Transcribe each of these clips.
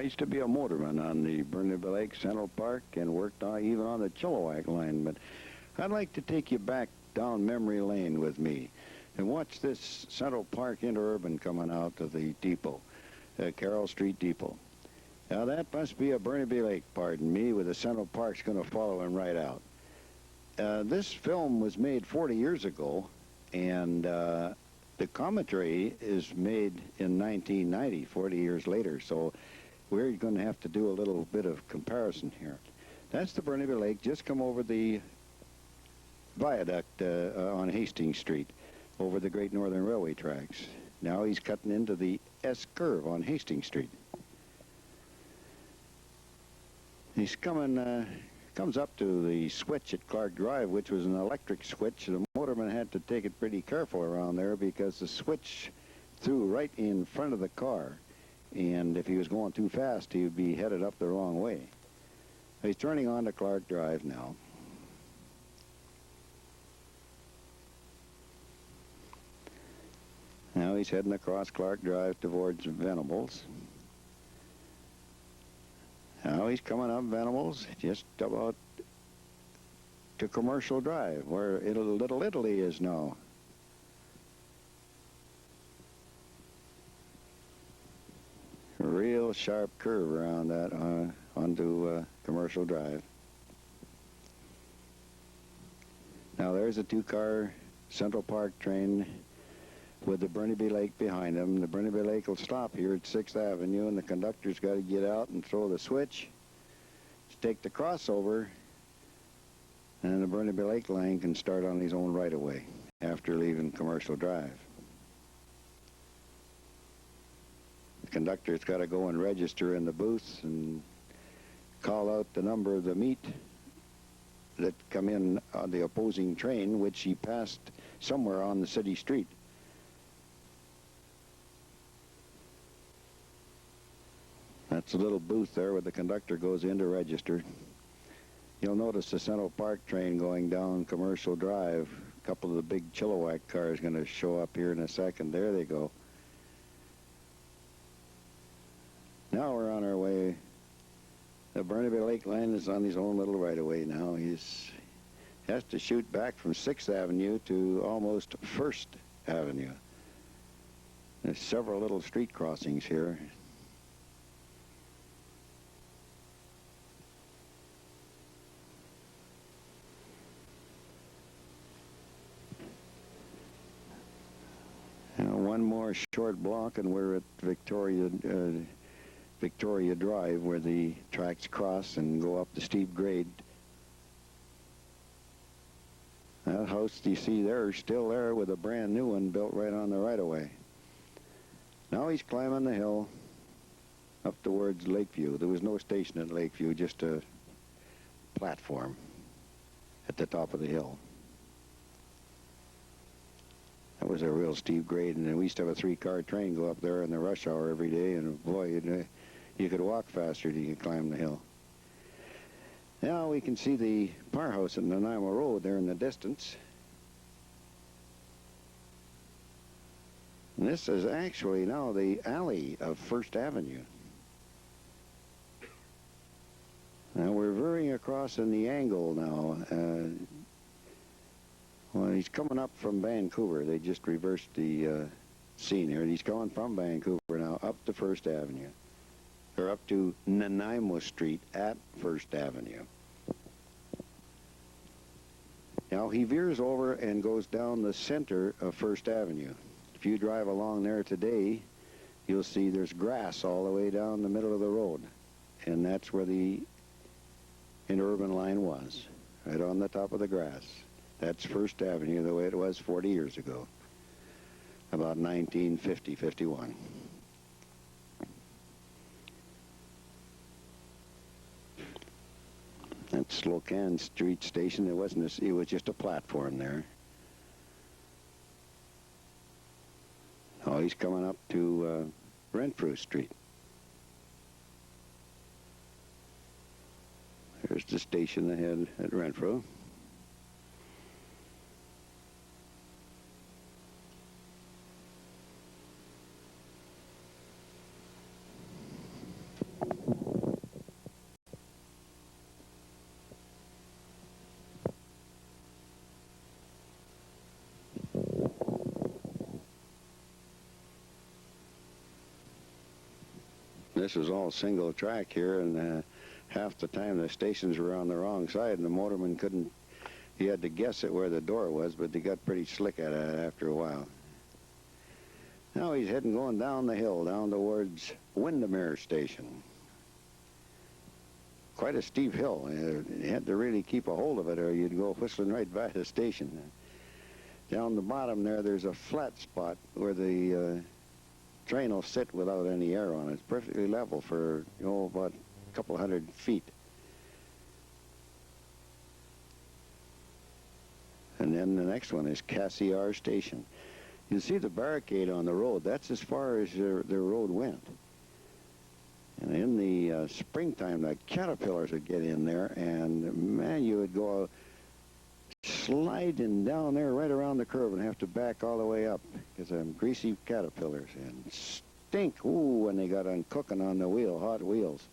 used to be a motorman on the Burnaby Lake Central Park and worked even on the Chilliwack line. But I'd like to take you back down memory lane with me and watch this Central Park Interurban coming out of the depot, Carroll Street Depot. Now that must be a Burnaby Lake, pardon me, with the Central Park's going to follow him right out. This film was made 40 years ago, and the commentary is made in 1990, 40 years later, so we're going to have to do a little bit of comparison here. That's the Burnaby Lake, just come over the viaduct on Hastings Street, over the Great Northern Railway tracks. Now he's cutting into the S-curve on Hastings Street. He's comes up to the switch at Clark Drive, which was an electric switch. The motorman had to take it pretty careful around there because the switch threw right in front of the car, and if he was going too fast, he would be headed up the wrong way. He's turning on to Clark Drive now. Now he's heading across Clark Drive towards Venables. Now he's coming up Venables, just about to Commercial Drive, where Little Italy is now. A real sharp curve around that onto Commercial Drive. Now there's a two-car Central Park train with the Burnaby Lake behind them. The Burnaby Lake will stop here at 6th Avenue, and the conductor's got to get out and throw the switch to take the crossover, and the Burnaby Lake line can start on his own right-of-way after leaving Commercial Drive. The conductor's got to go and register in the booth and call out the number of the meet that come in on the opposing train, which he passed somewhere on the city street. That's a little booth there where the conductor goes in to register. You'll notice the Central Park train going down Commercial Drive. A couple of the big Chilliwack cars going to show up here in a second. There they go. Now we're on our way. The Burnaby Lake line is on his own little right-of-way now. He has to shoot back from 6th Avenue to almost 1st Avenue. There's several little street crossings here. One more short block and we're at Victoria Drive, where the tracks cross and go up the steep grade. That house you see there is still there with a brand new one built right on the right-of-way. Now he's climbing the hill up towards Lakeview. There was no station at Lakeview, just a platform at the top of the hill. That was a real steep grade, and we used to have a 3-car train go up there in the rush hour every day, and boy, you could walk faster than you could climb the hill. Now we can see the powerhouse at Nanaimo Road there in the distance. And this is actually now the alley of 1st Avenue. Now we're veering across in the angle now. Well, he's coming up from Vancouver. They just reversed the scene here. He's coming from Vancouver now up to 1st Avenue, or up to Nanaimo Street at 1st Avenue. Now he veers over and goes down the center of 1st Avenue. If you drive along there today, you'll see there's grass all the way down the middle of the road, and that's where the interurban line was, right on the top of the grass. That's 1st Avenue the way it was 40 years ago, about 1950-51. That's Slocan Street Station. It was just a platform there. Oh, he's coming up to Renfrew Street. There's the station ahead at Renfrew. This was all single track here, and half the time the stations were on the wrong side, and the motorman couldn't, he had to guess at where the door was, but they got pretty slick at it after a while. Now he's going down the hill, down towards Windermere Station. Quite a steep hill. You had to really keep a hold of it, or you'd go whistling right by the station. Down the bottom there, there's a flat spot where the train will sit without any air on it. It's perfectly level for, about a couple 100 feet. And then the next one is Cassiar Station. You see the barricade on the road. That's as far as the road went. And in the springtime, the caterpillars would get in there, and man, you would go sliding down there right around the curve and have to back all the way up because of them greasy caterpillars, and stink, when they got on cooking on the wheel, hot wheels.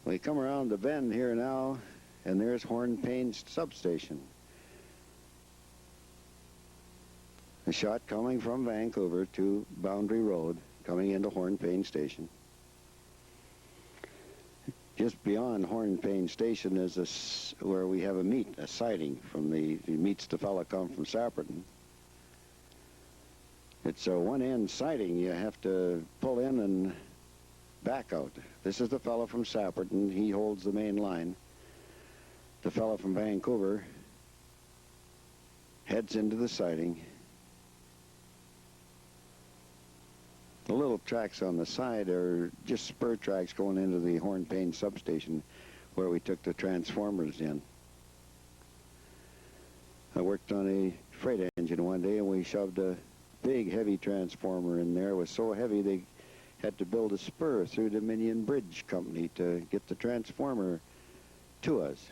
We come around the bend here now, and there's Hornpain substation. A shot coming from Vancouver to Boundary Road, coming into Hornpain Station. Just beyond Hornpain Station is where we have a sighting from he meets the fellow come from Sapperton. It's a one-end sighting. You have to pull in and back out. This is the fellow from Sapperton. He holds the main line. The fellow from Vancouver heads into the sighting. The little tracks on the side are just spur tracks going into the Hornpain substation where we took the transformers in. I worked on a freight engine one day, and we shoved a big heavy transformer in there. It was so heavy they had to build a spur through Dominion Bridge Company to get the transformer to us.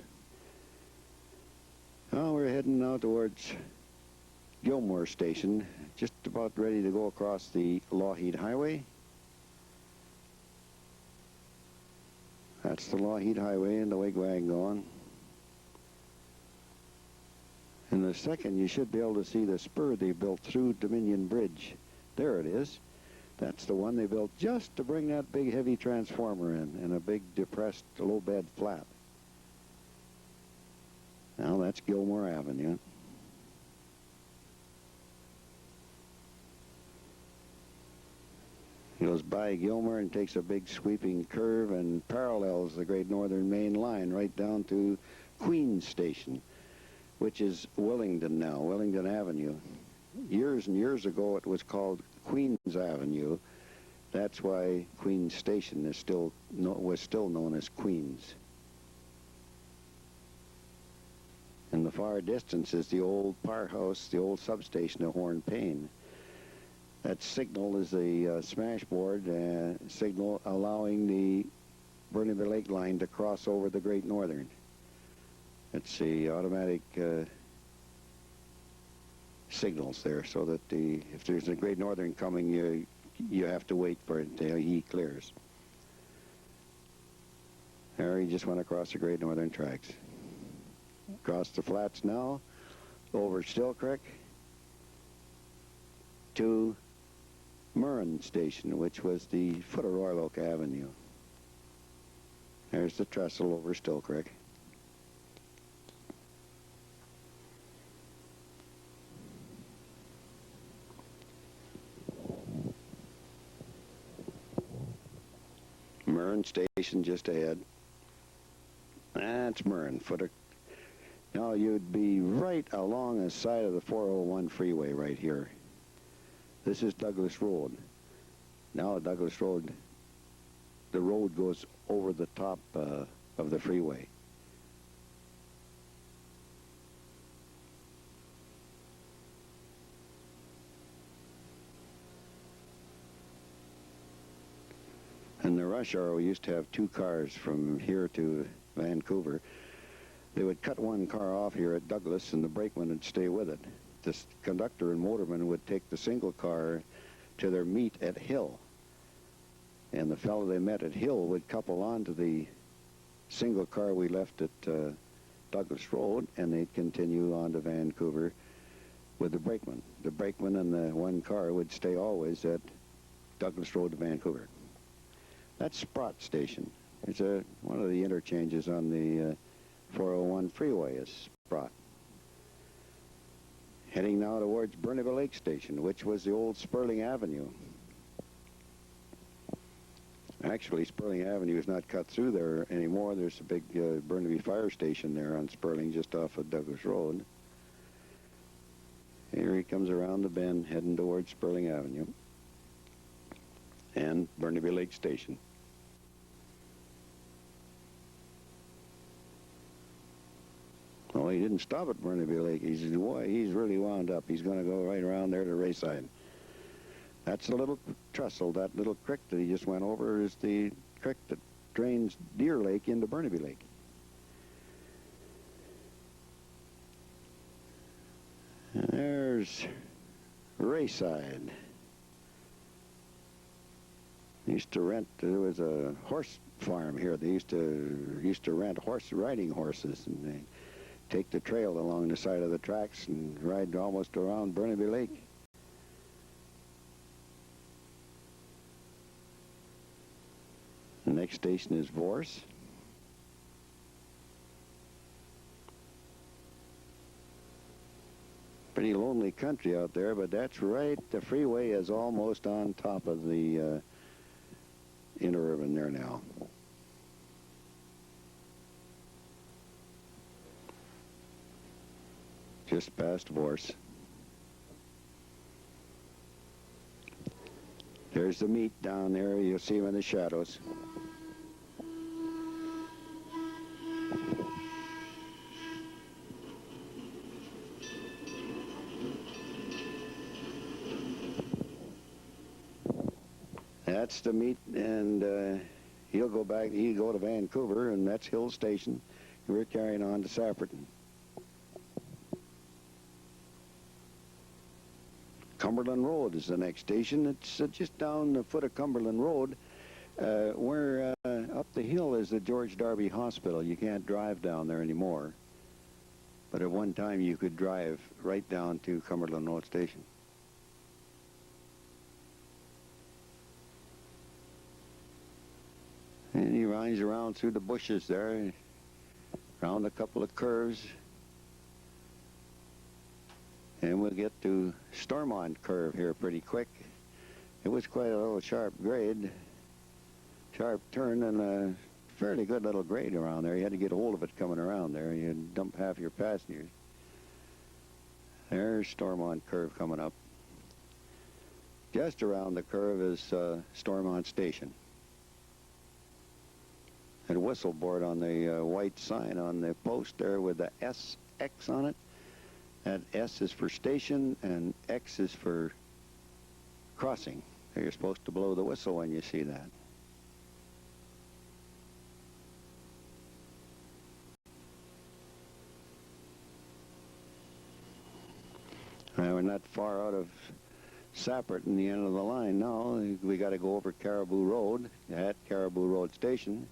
Well, we're heading now towards Gilmore Station, just about ready to go across the Lougheed Highway. That's the Lougheed Highway and the wigwag going. In the second, you should be able to see the spur they built through Dominion Bridge. There it is. That's the one they built just to bring that big heavy transformer in a big depressed low bed flat. Now that's Gilmore Avenue. Goes by Gilmore and takes a big sweeping curve and parallels the Great Northern Main Line right down to Queens Station, which is Willingdon now, Willingdon Avenue. Years and years ago it was called Queens Avenue. That's why Queens Station was still known as Queens. In the far distance is the old powerhouse, the old substation of Hornpain. That signal is a smashboard signal allowing the Burnaby Lake line to cross over the Great Northern. It's the automatic signals there, so that if there's a Great Northern coming, you have to wait for it until he clears. There, he just went across the Great Northern tracks. Across the flats now, over Still Creek to Murren Station, which was the foot of Royal Oak Avenue. There's the trestle over Still Creek. Murren Station just ahead. That's Murren. Now you'd be right along the side of the 401 freeway right here. This is Douglas Road. Now Douglas Road, the road goes over the top of the freeway. In the rush hour, we used to have 2 cars from here to Vancouver. They would cut one car off here at Douglas, and the brakeman would stay with it. The conductor and motorman would take the single car to their meet at Hill. And the fellow they met at Hill would couple onto the single car we left at Douglas Road, and they'd continue on to Vancouver with the brakeman. The brakeman and the one car would stay always at Douglas Road to Vancouver. That's Sprott Station. It's one of the interchanges on the 401 freeway is Sprott. Heading now towards Burnaby Lake Station, which was the old Sperling Avenue. Actually, Sperling Avenue is not cut through there anymore. There's a big Burnaby Fire Station there on Sperling, just off of Douglas Road. Here he comes around the bend, heading towards Sperling Avenue and Burnaby Lake Station. Well, he didn't stop at Burnaby Lake. He's really wound up. He's going to go right around there to Rayside. That's the little trestle, that little creek that he just went over is the creek that drains Deer Lake into Burnaby Lake. And there's Rayside. There was a horse farm here. They used to rent riding horses, and they take the trail along the side of the tracks and ride almost around Burnaby Lake. The next station is Vorse. Pretty lonely country out there, but that's right. The freeway is almost on top of the Interurban there now. Just past Vorse. There's the meet down there. You'll see him in the shadows. That's the meet, and he'll go to Vancouver, and that's Hill Station. We're carrying on to Sapperton. Cumberland Road is the next station. It's just down the foot of Cumberland Road. Where up the hill is the George Darby Hospital. You can't drive down there anymore. But at one time you could drive right down to Cumberland Road Station. And he rides around through the bushes there, around a couple of curves. And we'll get to Stormont Curve here pretty quick. It was quite a little sharp grade, sharp turn, and a fairly good little grade around there. You had to get a hold of it coming around there. You'd dump half your passengers. There's Stormont Curve coming up. Just around the curve is Stormont Station. And a whistle board on the white sign on the post there with the SX on it. That S is for station and X is for crossing. You're supposed to blow the whistle when you see that. Now, we're not far out of Sapperton, the end of the line now. We got to go over Caribou Road at Caribou Road Station.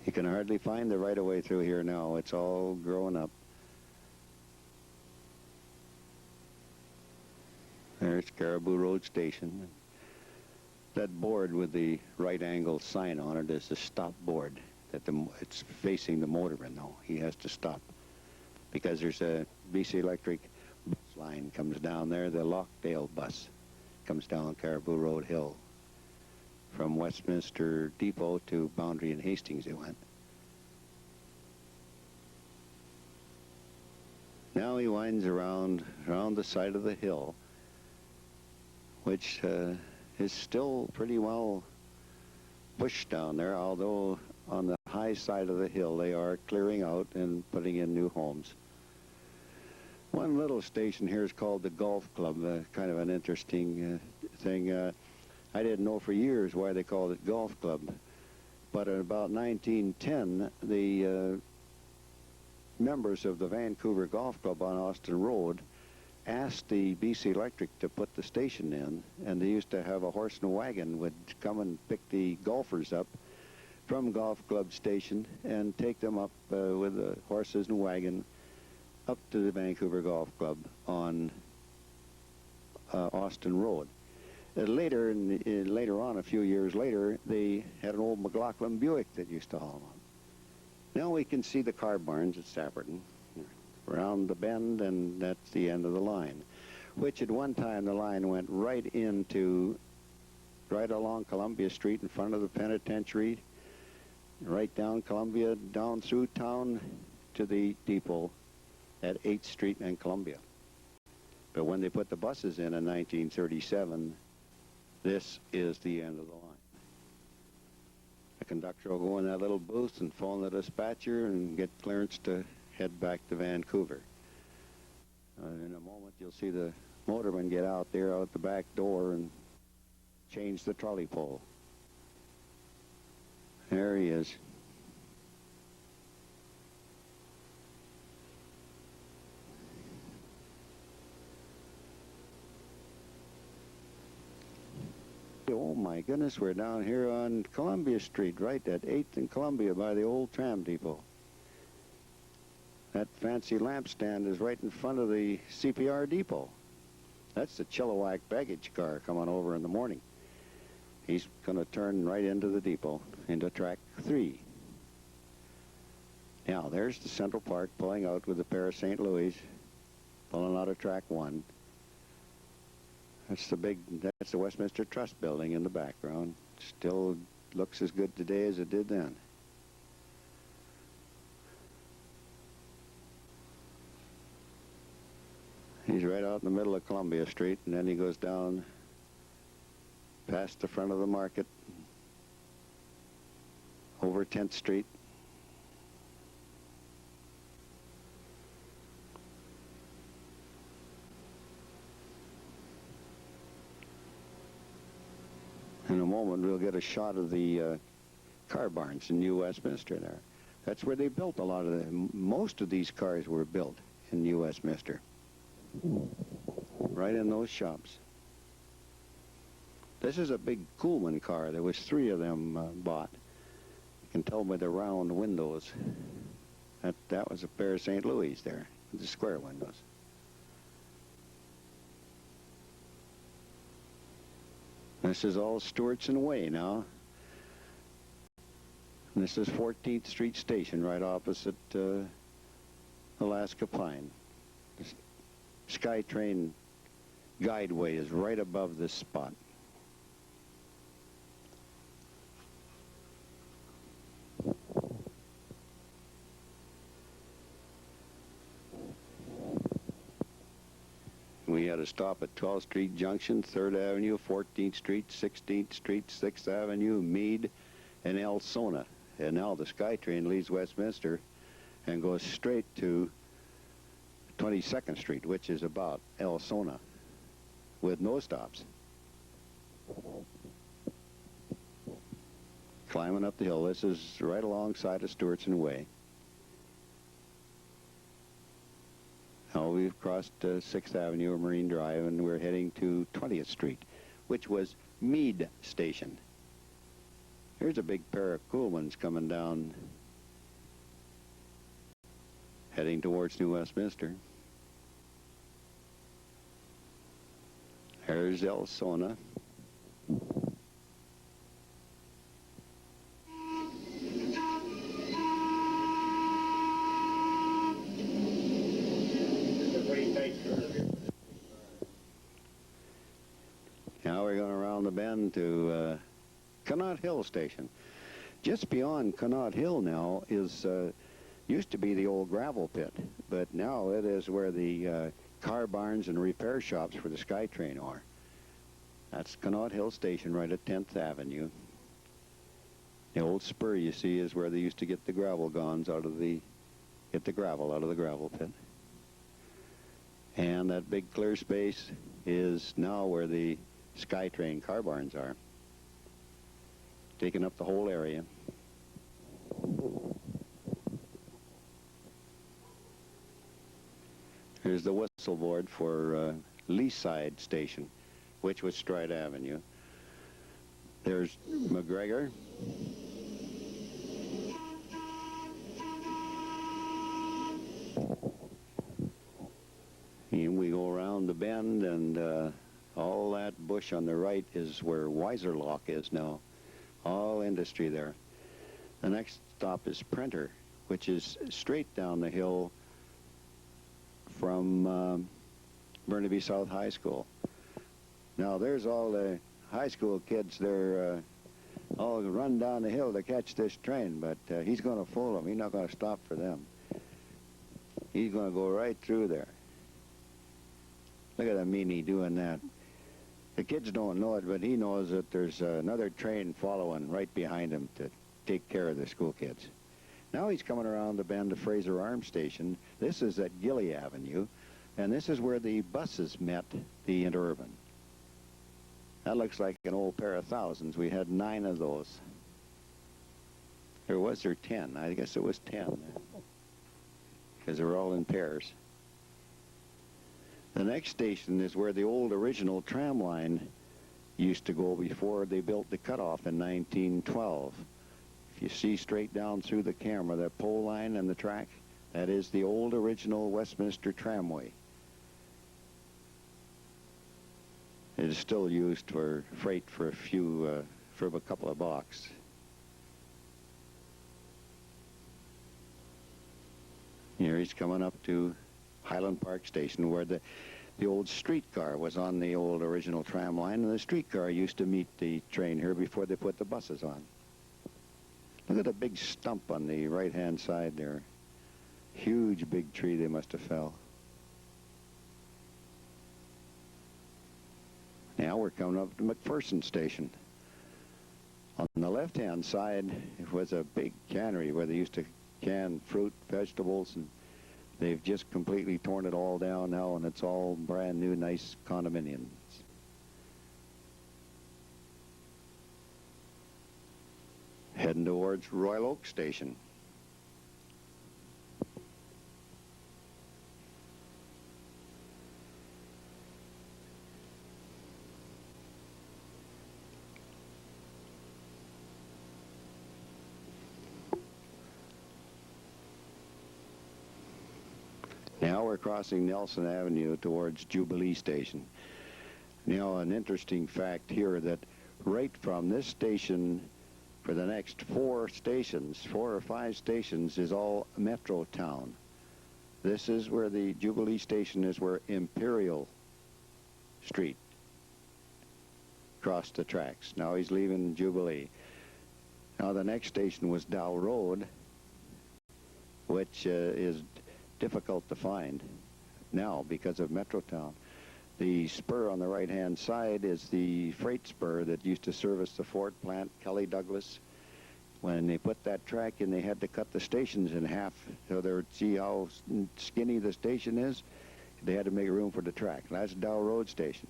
You can hardly find the right-of-way through here now. It's all growing up. There's Caribou Road Station. That board with the right-angle sign on it is the stop board. It's facing the motorman, though. He has to stop because there's a BC Electric bus line comes down there. The Lockdale bus comes down Caribou Road Hill. From Westminster Depot to Boundary and Hastings it went. Now he winds around the side of the hill, which is still pretty well pushed down there, although on the high side of the hill they are clearing out and putting in new homes. One little station here is called the Golf Club, kind of an interesting thing. I didn't know for years why they called it Golf Club, but in about 1910, the members of the Vancouver Golf Club on Austin Road asked the BC Electric to put the station in, and they used to have a horse and a wagon would come and pick the golfers up from Golf Club Station and take them up with the horses and wagon up to the Vancouver Golf Club on Austin Road. Later on, a few years later, they had an old McLaughlin Buick that used to haul on. Now we can see the car barns at Saperton around the bend, and that's the end of the line, which at one time the line went right along Columbia Street in front of the penitentiary, right down Columbia, down through town to the depot at 8th Street and Columbia. But when they put the buses in 1937, this is the end of the line. The conductor will go in that little booth and phone the dispatcher and get clearance to head back to Vancouver. In a moment, you'll see the motorman get out there out the back door and change the trolley pole. There he is. Oh my goodness, we're down here on Columbia Street, right at 8th and Columbia by the old tram depot. That fancy lamp stand is right in front of the CPR depot. That's the Chilliwack baggage car coming over in the morning. He's going to turn right into the depot, into track 3. Now, there's the Central Park pulling out with a pair of St. Louis, pulling out of track 1. That's the Westminster Trust building in the background. Still looks as good today as it did then. He's right out in the middle of Columbia Street, and then he goes down past the front of the market, over 10th Street. In a moment, we'll get a shot of the car barns in New Westminster there. That's where they built a lot of them. Most of these cars were built in New Westminster, right in those shops. This is a big Coolman car. There was 3 of them bought. You can tell by the round windows. That was a pair of St. Louis there, with the square windows. This is all Stewartson Way now. And this is 14th Street Station, right opposite Alaska Pine. The SkyTrain guideway is right above this spot. We had a stop at 12th Street Junction, 3rd Avenue, 14th Street, 16th Street, 6th Avenue, Meade, and Elsona. And now the SkyTrain leaves Westminster and goes straight to 22nd Street, which is about Elsona, with no stops. Climbing up the hill. This is right alongside of Stewartson Way. Now we've crossed 6th Avenue or Marine Drive, and we're heading to 20th Street, which was Meade Station. Here's a big pair of Coolmans coming down, heading towards New Westminster. There's Elsona. Now we're going around the bend to Connaught Hill Station. Just beyond Connaught Hill now is used to be the old gravel pit, but now it is where the car barns and repair shops for the SkyTrain are. That's Connaught Hill Station right at 10th Avenue. The old spur you see is where they used to get the gravel gons out of the gravel out of the gravel pit. And that big clear space is now where the SkyTrain car barns are, taking up the whole area. Here's the whistle board for Leaside Station, which was Stride Avenue. There's McGregor. the bend, and all that bush on the right is where Weiserloch is now. All industry there. The next stop is Printer, which is straight down the hill from Burnaby South High School. Now there's all the high school kids there all run down the hill to catch this train, but he's going to fool them. He's not going to stop for them. He's going to go right through there. Look at the meanie doing that. The kids don't know it, but he knows that there's another train following right behind him to take care of the school kids. Now he's coming around the bend to Fraser Arms Station. This is at Gilly Avenue, and this is where the buses met the Interurban. That looks like an old pair of thousands. We had 9 of those. Or was there 10? I guess it was 10, because they were all in pairs. The next station is where the old original tram line used to go before they built the cutoff in 1912. If you see straight down through the camera, that pole line and the track, that is the old original Westminster Tramway. It is still used for freight for a couple of blocks. Here he's coming up to Highland Park Station, where the old streetcar was on the old original tram line, and the streetcar used to meet the train here before they put the buses on. Look at the big stump on the right-hand side there. Huge big tree they must have fell. Now we're coming up to McPherson Station. On the left-hand side, it was a big cannery where they used to can fruit, vegetables, and they've just completely torn it all down now, and it's all brand new, nice condominiums. Heading towards Royal Oak Station. Now we're crossing Nelson Avenue towards Jubilee Station. Now, an interesting fact here that right from this station for the next 4 or 5 stations, is all Metro Town. This is where the Jubilee Station is, where Imperial Street crossed the tracks. Now he's leaving Jubilee. Now the next station was Dow Road, which is difficult to find now because of Metrotown. The spur on the right-hand side is the freight spur that used to service the Ford plant, Kelly Douglas. When they put that track in, they had to cut the stations in half so they would see how skinny the station is. They had to make room for the track. That's Dow Road Station.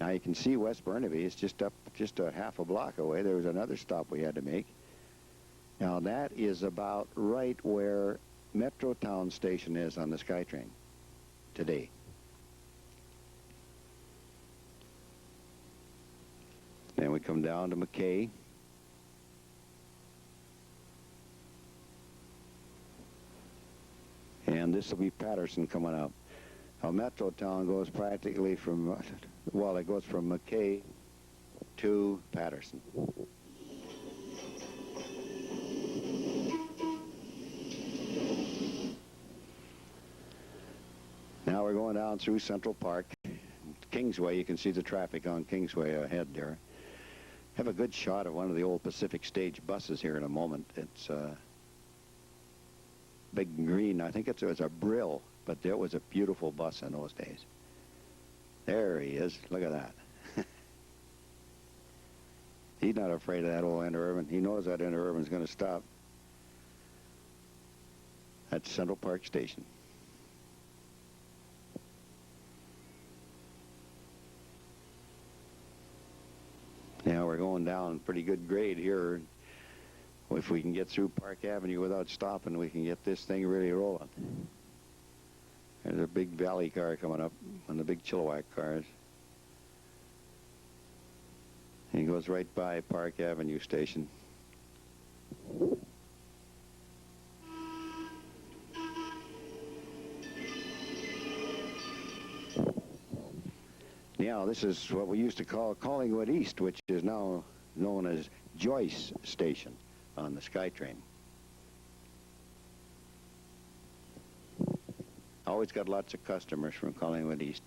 Now you can see West Burnaby. It's just a half a block away. There was another stop we had to make. Now that is about right where Metrotown Station is on the SkyTrain today. Then we come down to McKay. And this will be Patterson coming up. Now Metrotown goes practically from, well, it goes from McKay to Patterson. Now we're going down through Central Park. Kingsway, you can see the traffic on Kingsway ahead there. Have a good shot of one of the old Pacific Stage buses here in a moment. It's big green. I think it was a Brill, but it was a beautiful bus in those days. There he is. Look at that. He's not afraid of that old Interurban. He knows that Interurban's going to stop at Central Park Station. Now we're going down pretty good grade here. If we can get through Park Avenue without stopping, we can get this thing really rolling. There's a big Valley car coming up, one of the big Chilliwack cars. He goes right by Park Avenue Station. Yeah, this is what we used to call Collingwood East, which is now known as Joyce Station on the SkyTrain. Always got lots of customers from Collingwood East.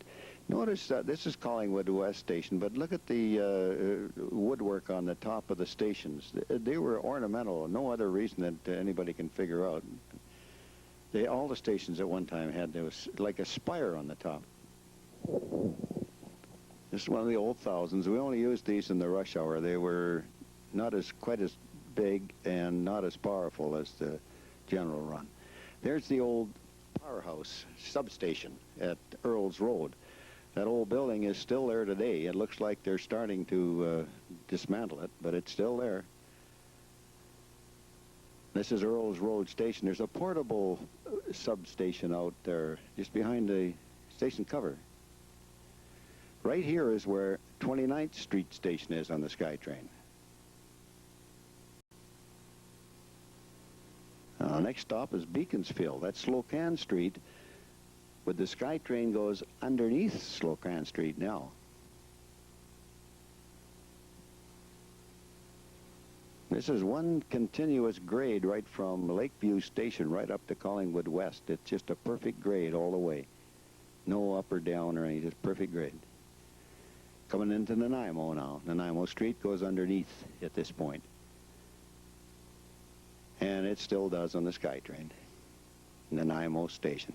Notice this is Collingwood West Station, but look at the woodwork on the top of the stations. They were ornamental. No other reason that anybody can figure out. All the stations at one time had, there was like a spire on the top. This is one of the old thousands. We only used these in the rush hour. They were not quite as big and not as powerful as the general run. There's the old powerhouse substation at Earls Road. That old building is still there today. It looks like they're starting to dismantle it, but it's still there. This is Earls Road Station. There's a portable substation out there just behind the station cover. Right here is where 29th Street Station is on the SkyTrain. Next stop is Beaconsfield. That's Slocan Street, but the SkyTrain goes underneath Slocan Street now. This is one continuous grade right from Lakeview Station right up to Collingwood West. It's just a perfect grade all the way. No up or down or anything, just perfect grade. Coming into Nanaimo now. Nanaimo Street goes underneath at this point. And it still does on the SkyTrain. Nanaimo Station.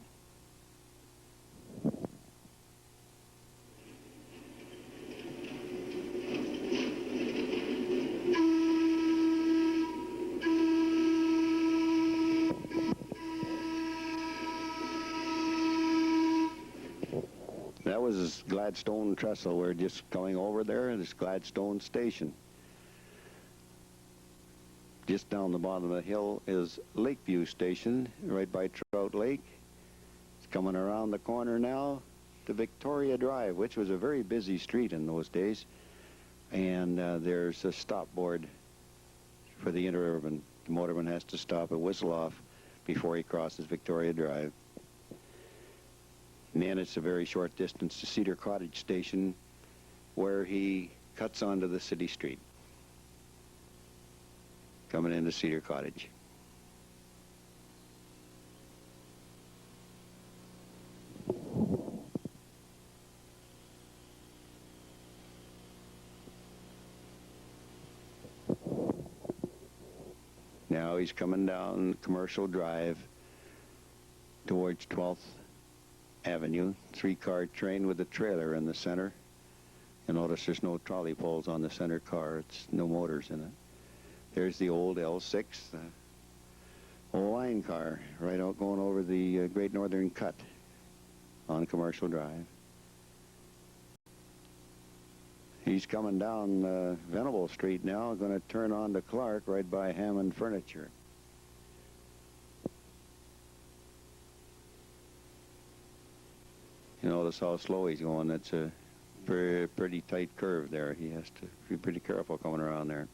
That was Gladstone Trestle. We're just going over there, and it's Gladstone Station. Just down the bottom of the hill is Lakeview Station, right by Trout Lake. It's coming around the corner now to Victoria Drive, which was a very busy street in those days. And there's a stop board for the Interurban. The motorman has to stop and whistle off before he crosses Victoria Drive. And then it's a very short distance to Cedar Cottage Station, where he cuts onto the city street, coming into Cedar Cottage. Now he's coming down Commercial Drive towards 12th Avenue, three-car train with a trailer in the center. You'll notice there's no trolley poles on the center car. It's no motors in it. There's the old L6, old line car, right out going over the Great Northern Cut on Commercial Drive. He's coming down Venable Street now, going to turn on to Clark right by Hammond Furniture. You notice how slow he's going. It's a pretty tight curve there. He has to be pretty careful coming around there.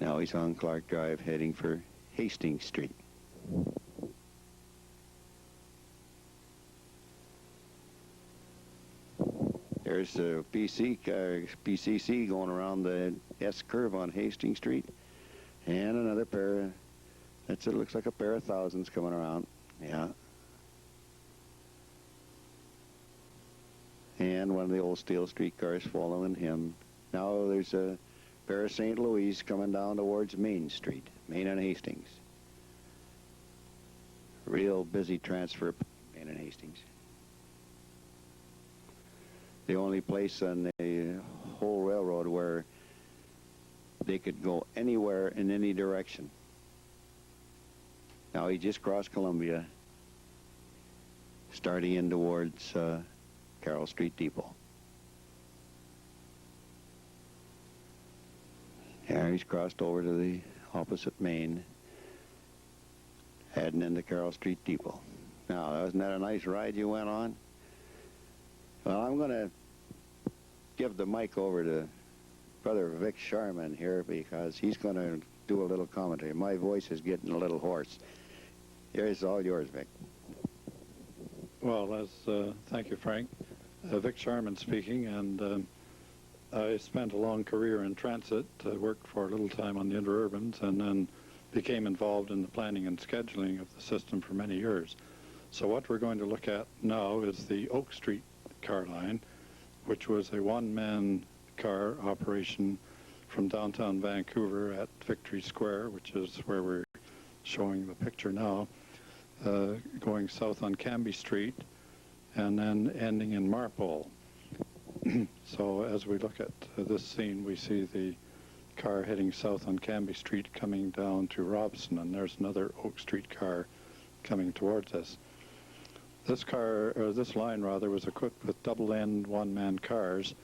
Now he's on Clark Drive heading for Hastings Street. There's the PCC going around the S curve on Hastings Street. And another pair, it looks like a pair of thousands coming around. Yeah. And one of the old steel streetcars following him. Now there's a pair of St. Louis coming down towards Main Street, Main and Hastings. Real busy transfer, Main and Hastings. The only place on the whole railroad where they could go anywhere in any direction. Now he just crossed Columbia, starting in towards Carroll Street Depot. Yeah, he's crossed over to the opposite Main, heading into Carroll Street Depot. Now, wasn't that a nice ride you went on? Well, I'm going to give the mic over to Brother Vic Sharman here, because he's going to do a little commentary. My voice is getting a little hoarse. Here's all yours, Vic. Well, thank you, Frank. Vic Sharman speaking, and I spent a long career in transit, worked for a little time on the interurbans, and then became involved in the planning and scheduling of the system for many years. So what we're going to look at now is the Oak Street car line, which was a one-man car operation from downtown Vancouver at Victory Square, which is where we're showing the picture now, going south on Cambie Street and then ending in Marpole. So as we look at this scene, we see the car heading south on Cambie Street coming down to Robson, and there's another Oak Street car coming towards us. This line was equipped with double-end one-man cars,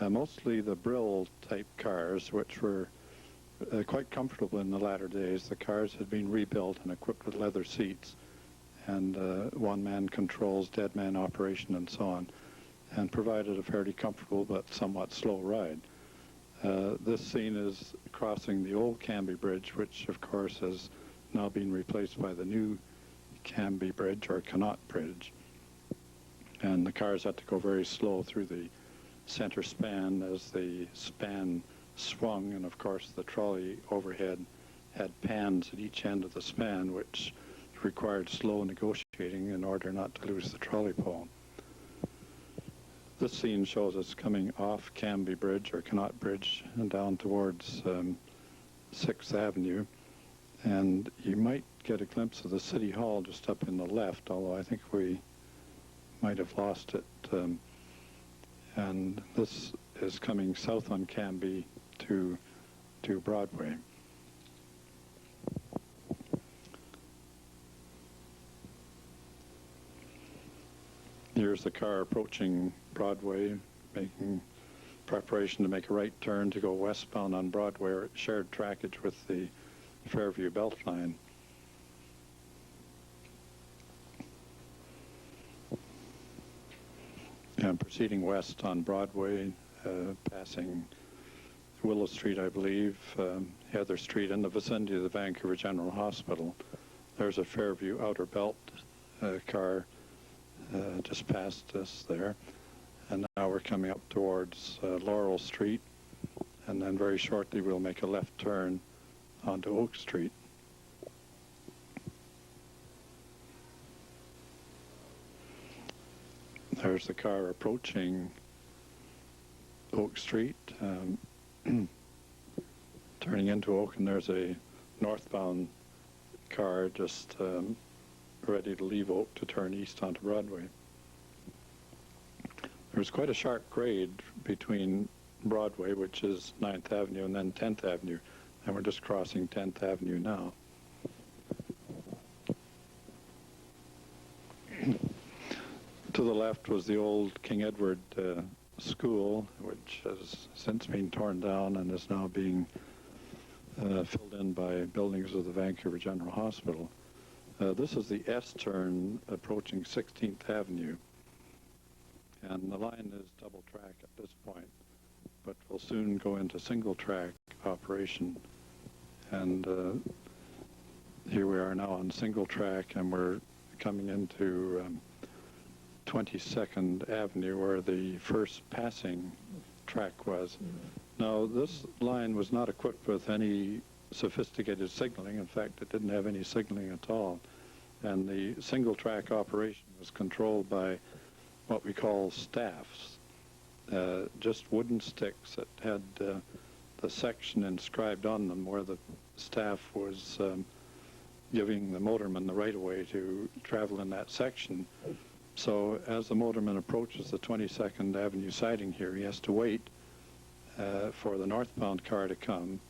mostly the Brill type cars, which were quite comfortable in the latter days. The cars had been rebuilt and equipped with leather seats and one-man controls, dead-man operation, and so on, and provided a fairly comfortable but somewhat slow ride. This scene is crossing the old Cambie Bridge, which of course has now been replaced by the new Cambie Bridge, or Connaught Bridge. And the cars had to go very slow through the center span as the span swung, and of course the trolley overhead had pans at each end of the span, which required slow negotiating in order not to lose the trolley pole. This scene shows us coming off Cambie Bridge, or Connaught Bridge, and down towards 6th Avenue. And you might get a glimpse of the City Hall just up in the left, although I think we might have lost it. And this is coming south on Cambie to Broadway. Here's the car approaching Broadway, making preparation to make a right turn to go westbound on Broadway, or shared trackage with the Fairview Beltline. And proceeding west on Broadway, passing Willow Street, I believe, Heather Street, in the vicinity of the Vancouver General Hospital. There's a Fairview Outer Belt car just past us there. And now we're coming up towards Laurel Street, and then very shortly we'll make a left turn onto Oak Street. There's the car approaching Oak Street, turning into Oak, and there's a northbound car just ready to leave Oak to turn east onto Broadway. There's quite a sharp grade between Broadway, which is 9th Avenue, and then 10th Avenue, and we're just crossing 10th Avenue now. To the left was the old King Edward School, which has since been torn down and is now being filled in by buildings of the Vancouver General Hospital. This is the S-turn approaching 16th Avenue, and the line is double track at this point, but will soon go into single track operation. And here we are now on single track, and we're coming into 22nd Avenue, where the first passing track was. Now, this line was not equipped with any sophisticated signaling. In fact, it didn't have any signaling at all. And the single track operation was controlled by what we call staffs, just wooden sticks that had the section inscribed on them, where the staff was giving the motorman the right-of-way to travel in that section. So as the motorman approaches the 22nd Avenue siding here, he has to wait for the northbound car to come.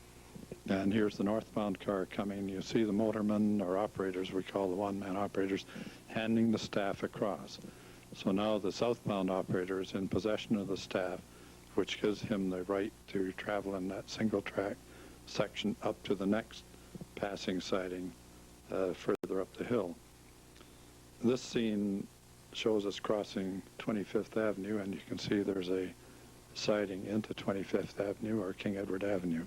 And here's the northbound car coming. You see the motorman, or operators, we call the one-man operators, handing the staff across. So now the southbound operator is in possession of the staff, which gives him the right to travel in that single track section up to the next passing siding further up the hill. This scene shows us crossing 25th Avenue, and you can see there's a siding into 25th Avenue, or King Edward Avenue.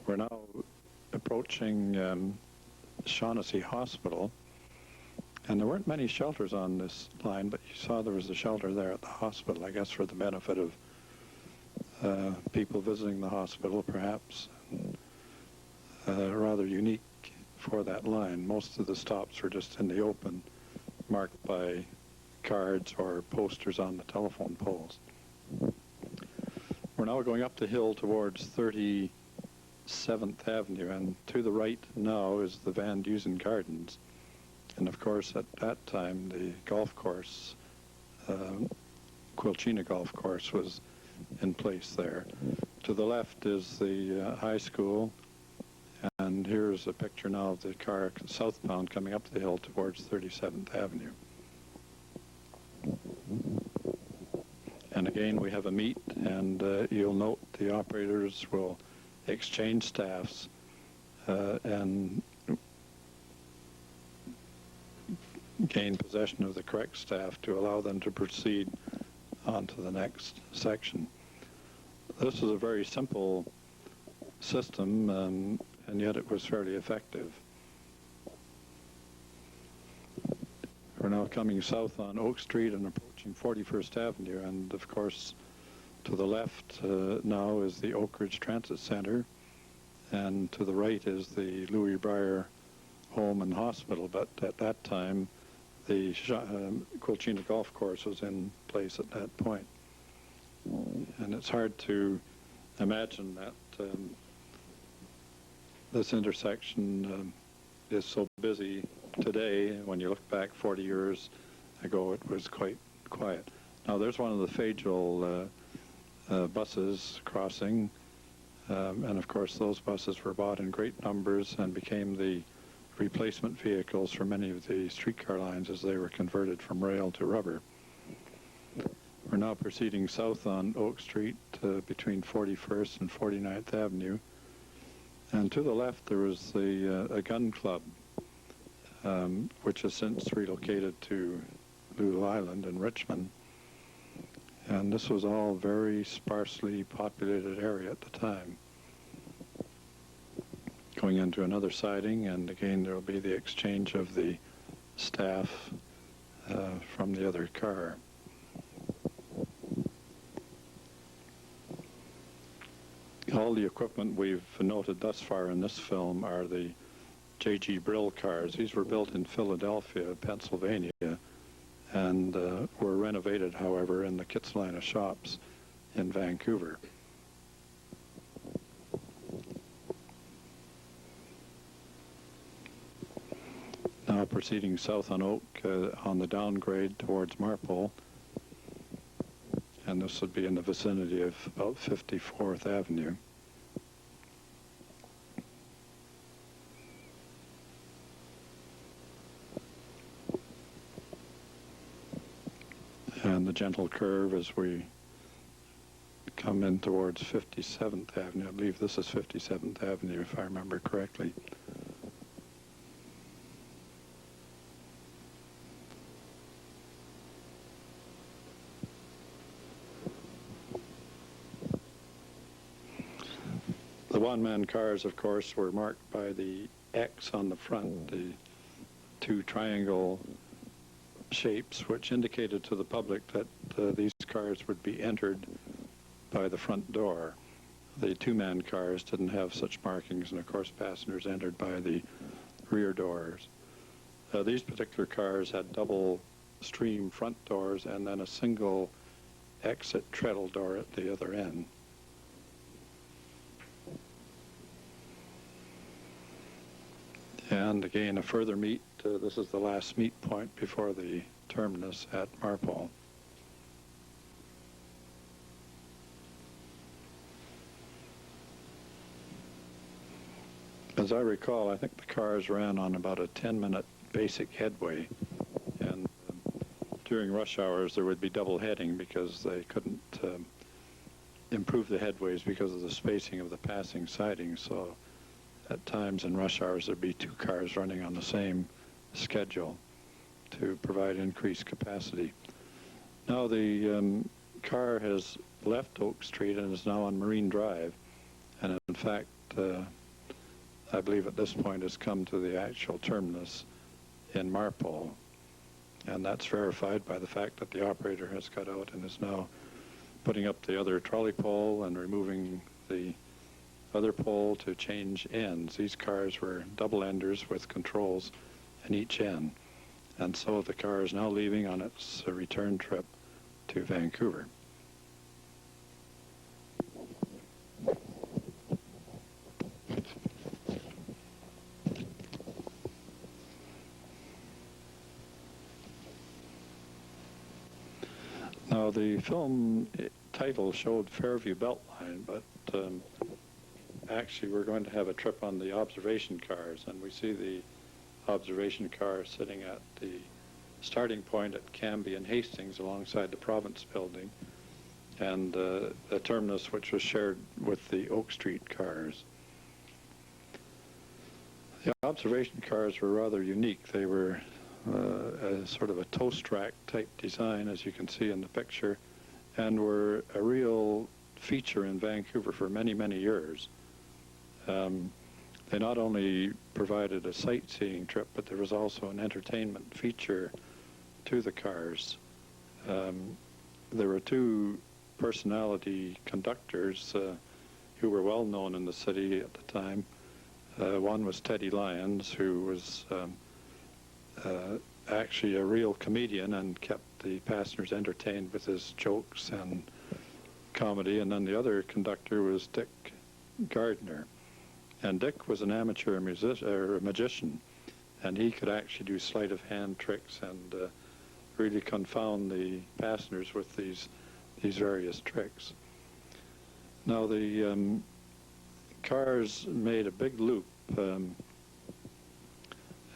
We're now approaching Shaughnessy Hospital, and there weren't many shelters on this line, but you saw there was a shelter there at the hospital, I guess for the benefit of people visiting the hospital, perhaps. Rather unique for that line. Most of the stops were just in the open, marked by cards or posters on the telephone poles. We're now going up the hill towards 37th Avenue, and to the right now is the Van Dusen Gardens. And of course, at that time, the golf course, Quilchena Golf Course, was in place there. To the left is the high school, and here's a picture now of the car southbound coming up the hill towards 37th Avenue. And again, we have a meet, and you'll note the operators will exchange staffs and gain possession of the correct staff to allow them to proceed on to the next section. This is a very simple system, and yet it was fairly effective. We're now coming south on Oak Street and approaching 41st Avenue, and of course to the left now is the Oak Ridge Transit Center, and to the right is the Louis Breyer Home and Hospital, but at that time the Quilchena Golf Course was in place at that point. And it's hard to imagine that this intersection is so busy today. When you look back 40 years ago, it was quite quiet. Now there's one of the Fagel buses crossing, and of course those buses were bought in great numbers and became the replacement vehicles for many of the streetcar lines as they were converted from rail to rubber. We're now proceeding south on Oak Street between 41st and 49th Avenue. And to the left there was a gun club, which has since relocated to Lulu Island in Richmond. And this was all very sparsely populated area at the time. Going into another siding, and again there will be the exchange of the staff from the other car. All the equipment we've noted thus far in this film are the J.G. Brill cars. These were built in Philadelphia, Pennsylvania, and were renovated, however, in the Kitsilana shops in Vancouver. Now proceeding south on Oak on the downgrade towards Marpole, and this would be in the vicinity of about 54th Avenue. And the gentle curve as we come in towards 57th Avenue. I believe this is 57th Avenue, if I remember correctly. The one-man cars, of course, were marked by the X on the front, the two triangle shapes, which indicated to the public that these cars would be entered by the front door. The two-man cars didn't have such markings, and of course passengers entered by the rear doors. These particular cars had double stream front doors and then a single exit treadle door at the other end. And again, a further meet. This is the last meet point before the terminus at Marpole. As I recall, I think the cars ran on about a 10-minute basic headway, and during rush hours there would be double heading because they couldn't improve the headways because of the spacing of the passing sidings. So at times in rush hours there'd be two cars running on the same schedule to provide increased capacity. Now the car has left Oak Street and is now on Marine Drive, and in fact, I believe at this point has come to the actual terminus in Marpole. And that's verified by the fact that the operator has got out and is now putting up the other trolley pole and removing the other pole to change ends. These cars were double enders with controls in each end. And so the car is now leaving on its return trip to Vancouver. Now, the film title showed Fairview Beltline, but actually we're going to have a trip on the observation cars, and we see the observation car sitting at the starting point at Cambie and Hastings alongside the Province Building, and the terminus which was shared with the Oak Street cars. The observation cars were rather unique. They were a sort of a toast rack type design, as you can see in the picture, and were a real feature in Vancouver for many, many years. They not only provided a sightseeing trip, but there was also an entertainment feature to the cars. There were two personality conductors who were well known in the city at the time. One was Teddy Lyons, who was actually a real comedian and kept the passengers entertained with his jokes and comedy, and then the other conductor was Dick Gardner. And Dick was an amateur magician, and he could actually do sleight of hand tricks and really confound the passengers with these various tricks. Now the cars made a big loop and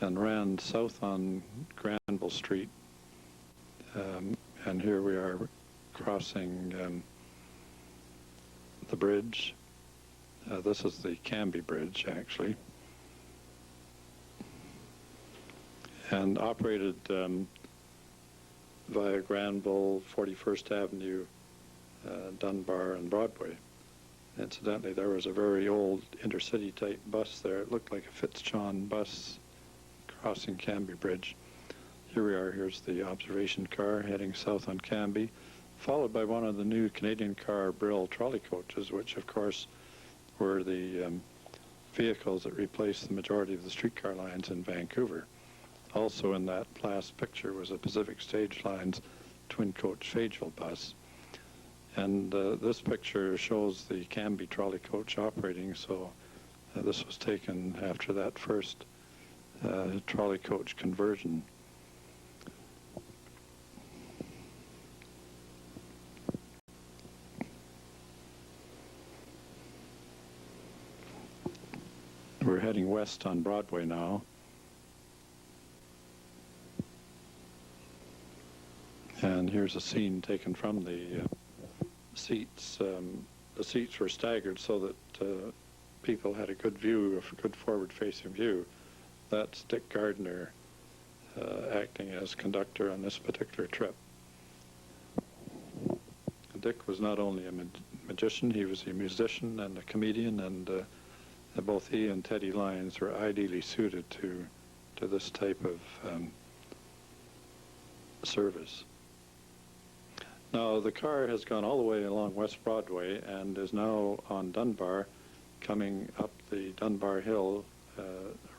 ran south on Granville Street, and here we are crossing the bridge. This is the Cambie Bridge, actually, and operated via Granville, 41st Avenue, Dunbar, and Broadway. Incidentally, there was a very old intercity type bus there. It looked like a Fitzjohn bus crossing Cambie Bridge. Here we are. Here's the observation car heading south on Cambie, followed by one of the new Canadian Car Brill trolley coaches, which of course were the vehicles that replaced the majority of the streetcar lines in Vancouver. Also in that last picture was a Pacific Stage Lines twin-coach Fageville bus. And this picture shows the Cambie trolley coach operating, so this was taken after that first trolley coach conversion. We're heading west on Broadway now. And here's a scene taken from the seats. The seats were staggered so that people had a good view, a good forward-facing view. That's Dick Gardner acting as conductor on this particular trip. Dick was not only a magician, he was a musician and a comedian, and both he and Teddy Lyons were ideally suited to this type of service. Now, the car has gone all the way along West Broadway and is now on Dunbar, coming up the Dunbar Hill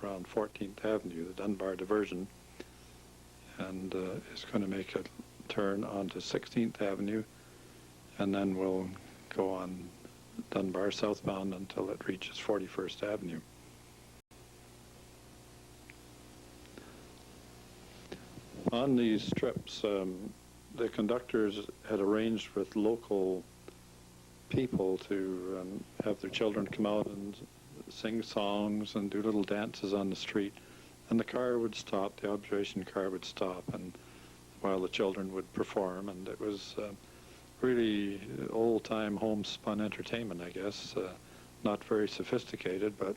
around 14th Avenue, the Dunbar diversion, and is going to make a turn onto 16th Avenue, and then we'll go on Dunbar southbound until it reaches 41st Avenue. On these trips, the conductors had arranged with local people to have their children come out and sing songs and do little dances on the street, and the car would stop, the observation car would stop, and while the children would perform, and it was really old-time homespun entertainment, I guess. Not very sophisticated, but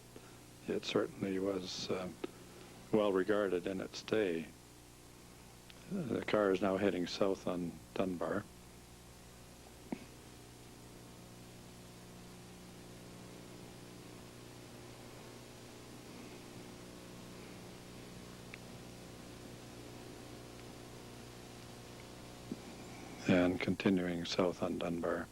it certainly was well regarded in its day. The car is now heading south on Dunbar. and continuing south on Dunbar.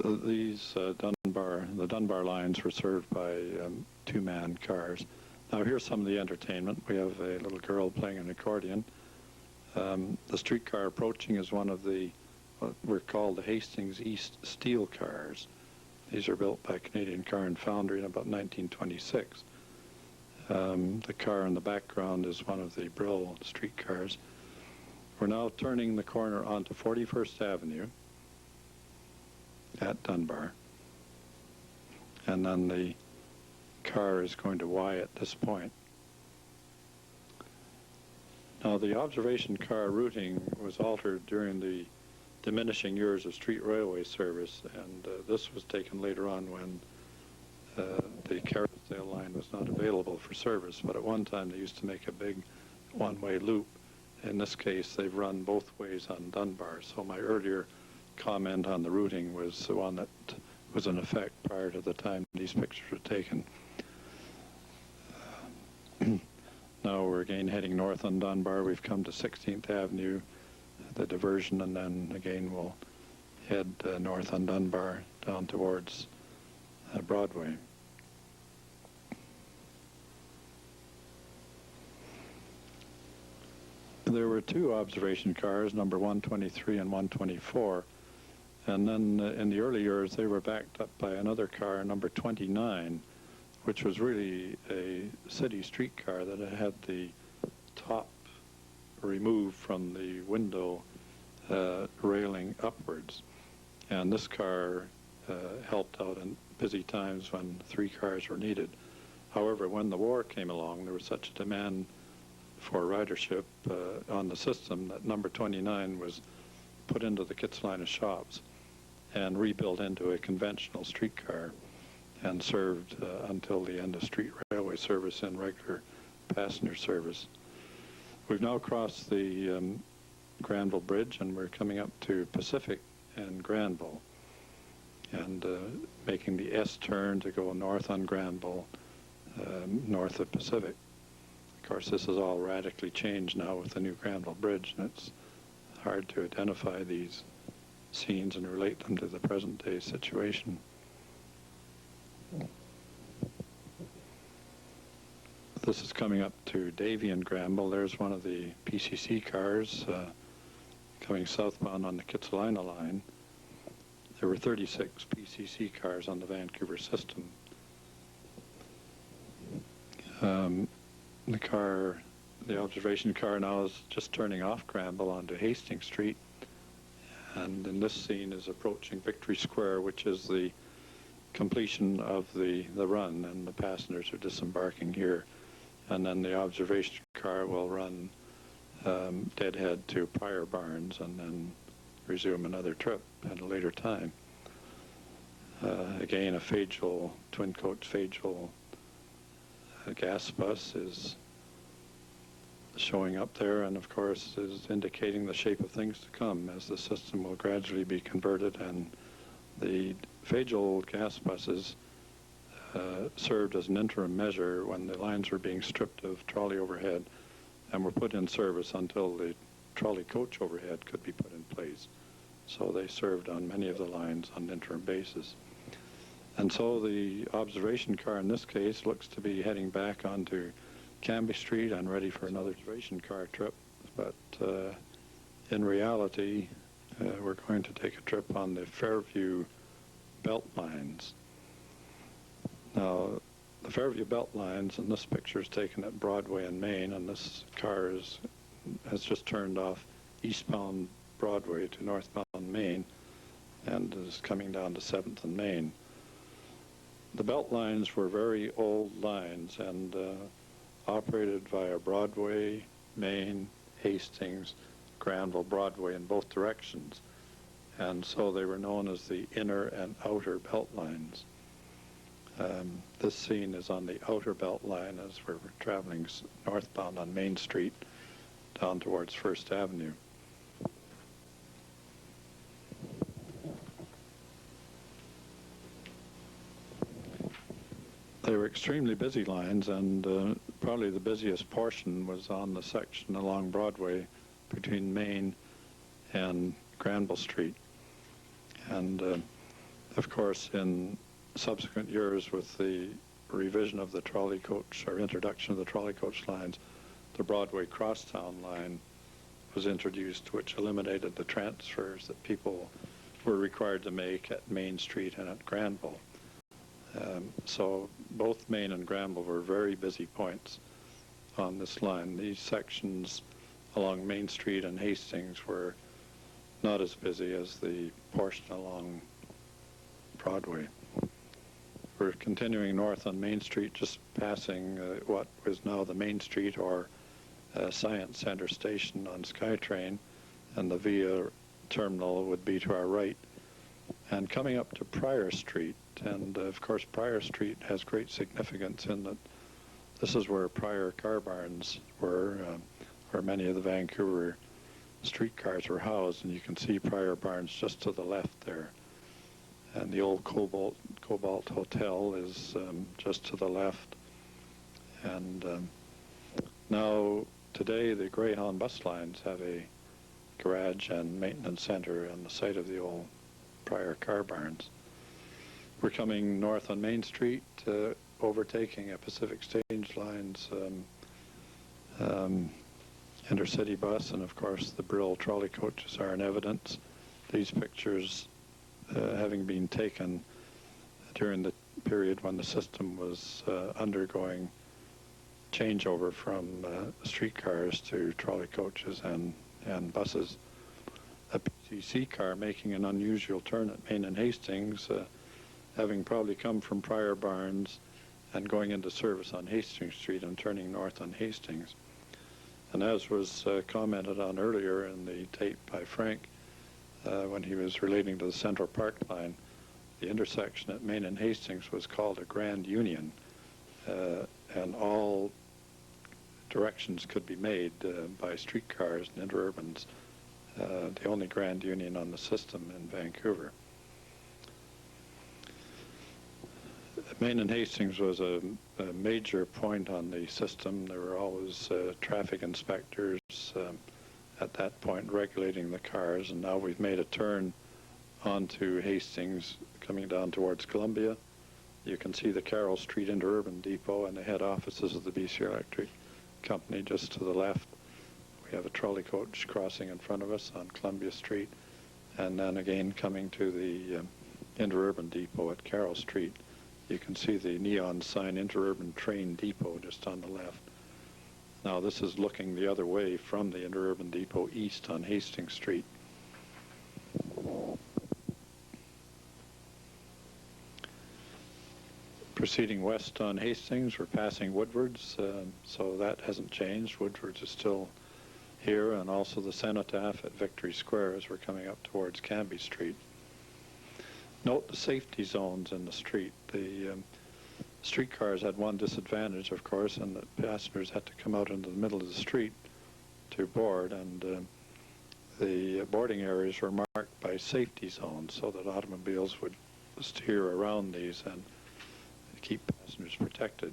The Dunbar lines were served by two-man cars. Now here's some of the entertainment. We have a little girl playing an accordion. The streetcar approaching is one of the, what were called the Hastings East steel cars. These are built by Canadian Car and Foundry in about 1926. The car in the background is one of the Brill streetcars. We're now turning the corner onto 41st Avenue at Dunbar. And then the car is going to Y at this point. Now the observation car routing was altered during the diminishing years of street railway service, and this was taken later on when the Kerrisdale line was not available for service. But at one time they used to make a big one-way loop. In this case, they've run both ways on Dunbar. So my earlier comment on the routing was the one that was in effect prior to the time these pictures were taken. Now we're again heading north on Dunbar. We've come to 16th Avenue, the diversion, and then again we'll head north on Dunbar down towards Broadway. There were two observation cars, number 123 and 124, and then in the early years they were backed up by another car, number 29, which was really a city streetcar that had the top removed from the window railing upwards. And this car helped out in busy times when 3 cars were needed. However, when the war came along, there was such a demand for ridership on the system that number 29 was put into the Kitsilano shops and rebuilt into a conventional streetcar and served until the end of street railway service and regular passenger service. We've now crossed the Granville Bridge, and we're coming up to Pacific and Granville, and making the S turn to go north on Granville, north of Pacific. Of course, this is all radically changed now with the new Granville Bridge, and it's hard to identify these scenes and relate them to the present-day situation. This is coming up to Davie and Granville. There's one of the PCC cars coming southbound on the Kitsilano line. There were 36 PCC cars on the Vancouver system. The observation car now is just turning off Granville onto Hastings Street, and in this scene is approaching Victory Square, which is the completion of the run, and the passengers are disembarking here. And then the observation car will run deadhead to Prior Barns and then resume another trip at a later time. Again, a Fagel, twin-coach Fagel gas bus is showing up there, and of course is indicating the shape of things to come as the system will gradually be converted. And the Fagel gas buses served as an interim measure when the lines were being stripped of trolley overhead and were put in service until the trolley coach overhead could be put in place. So they served on many of the lines on an interim basis. And so the observation car in this case looks to be heading back onto Cambie Street and ready for another observation car trip. But in reality, we're going to take a trip on the Fairview belt lines. Now, the Fairview belt lines, and this picture is taken at Broadway and Main, and this car has just turned off eastbound Broadway to northbound Main and is coming down to 7th and Main. The belt lines were very old lines and operated via Broadway, Main, Hastings, Granville, Broadway in both directions. And so they were known as the inner and outer belt lines. This scene is on the outer belt line as we're traveling northbound on Main Street down towards First Avenue. They were extremely busy lines, and probably the busiest portion was on the section along Broadway between Main and Granville Street. And of course, in subsequent years, with the revision of the trolley coach, or introduction of the trolley coach lines, the Broadway Crosstown line was introduced, which eliminated the transfers that people were required to make at Main Street and at Granville. So both Main and Granville were very busy points on this line. These sections along Main Street and Hastings were not as busy as the portion along Broadway. We're continuing north on Main Street, just passing what is now the Main Street or Science Center station on SkyTrain, and the VIA terminal would be to our right. And coming up to Prior Street, and of course Prior Street has great significance in that this is where prior car barns were, where many of the Vancouver streetcars were housed, and you can see Prior Barns just to the left there. And the old Cobalt Hotel is just to the left. And now, today, the Greyhound bus lines have a garage and maintenance center on the site of the old Prior car barns. We're coming north on Main Street, overtaking a Pacific Stage Lines intercity bus, and of course the Brill trolley coaches are in evidence. These pictures having been taken during the period when the system was undergoing changeover from streetcars to trolley coaches and buses. A PCC car making an unusual turn at Main and Hastings, having probably come from Prior Barns and going into service on Hastings Street and turning north on Hastings. And as was commented on earlier in the tape by Frank, when he was relating to the Central Park line, the intersection at Main and Hastings was called a Grand Union, and all directions could be made by streetcars and interurbans, the only Grand Union on the system in Vancouver. Main and Hastings was a major point on the system. There were always traffic inspectors at that point regulating the cars, and now we've made a turn onto Hastings coming down towards Columbia. You can see the Carroll Street Interurban Depot and the head offices of the BC Electric Company just to the left. We have a trolley coach crossing in front of us on Columbia Street, and then again coming to the Interurban Depot at Carroll Street. You can see the neon sign Interurban Train Depot just on the left. Now this is looking the other way from the Interurban Depot east on Hastings Street. Proceeding west on Hastings, we're passing Woodwards, so that hasn't changed. Woodwards is still here, and also the Cenotaph at Victory Square as we're coming up towards Canby Street. Note the safety zones in the street. The streetcars had one disadvantage, of course, and that passengers had to come out into the middle of the street to board, and the boarding areas were marked by safety zones so that automobiles would steer around these and keep passengers protected.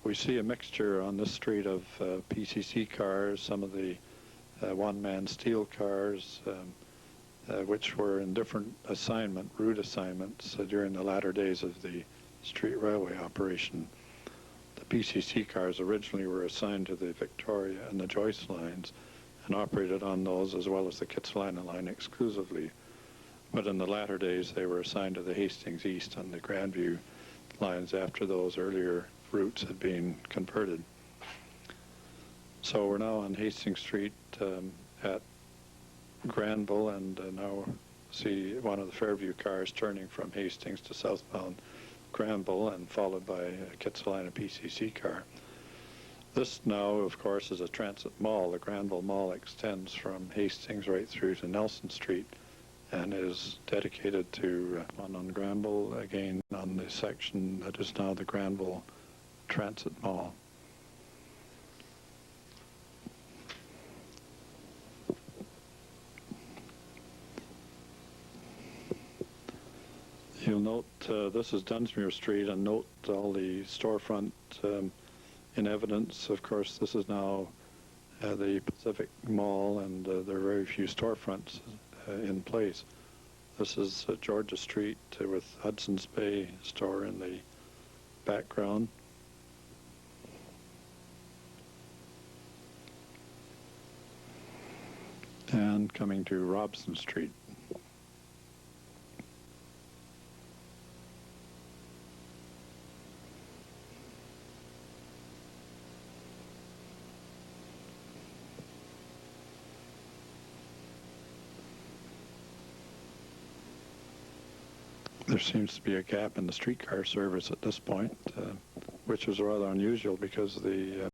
We see a mixture on this street of PCC cars, some of the one-man steel cars, which were in different route assignments during the latter days of the street railway operation. The PCC cars originally were assigned to the Victoria and the Joyce lines and operated on those as well as the Kitsilano line exclusively. But in the latter days, they were assigned to the Hastings East and the Grandview lines after those earlier routes had been converted. So we're now on Hastings Street at Granville, and now see one of the Fairview cars turning from Hastings to southbound Granville, and followed by a Kitsilano PCC car. This now, of course, is a transit mall. The Granville Mall extends from Hastings right through to Nelson Street and is dedicated to one on Granville, again on the section that is now the Granville Transit Mall. You'll note this is Dunsmuir Street, and note all the storefront in evidence. Of course, this is now the Pacific Mall, and there are very few storefronts in place. This is Georgia Street with Hudson's Bay store in the background. And coming to Robson Street. There seems to be a gap in the streetcar service at this point, which is rather unusual because the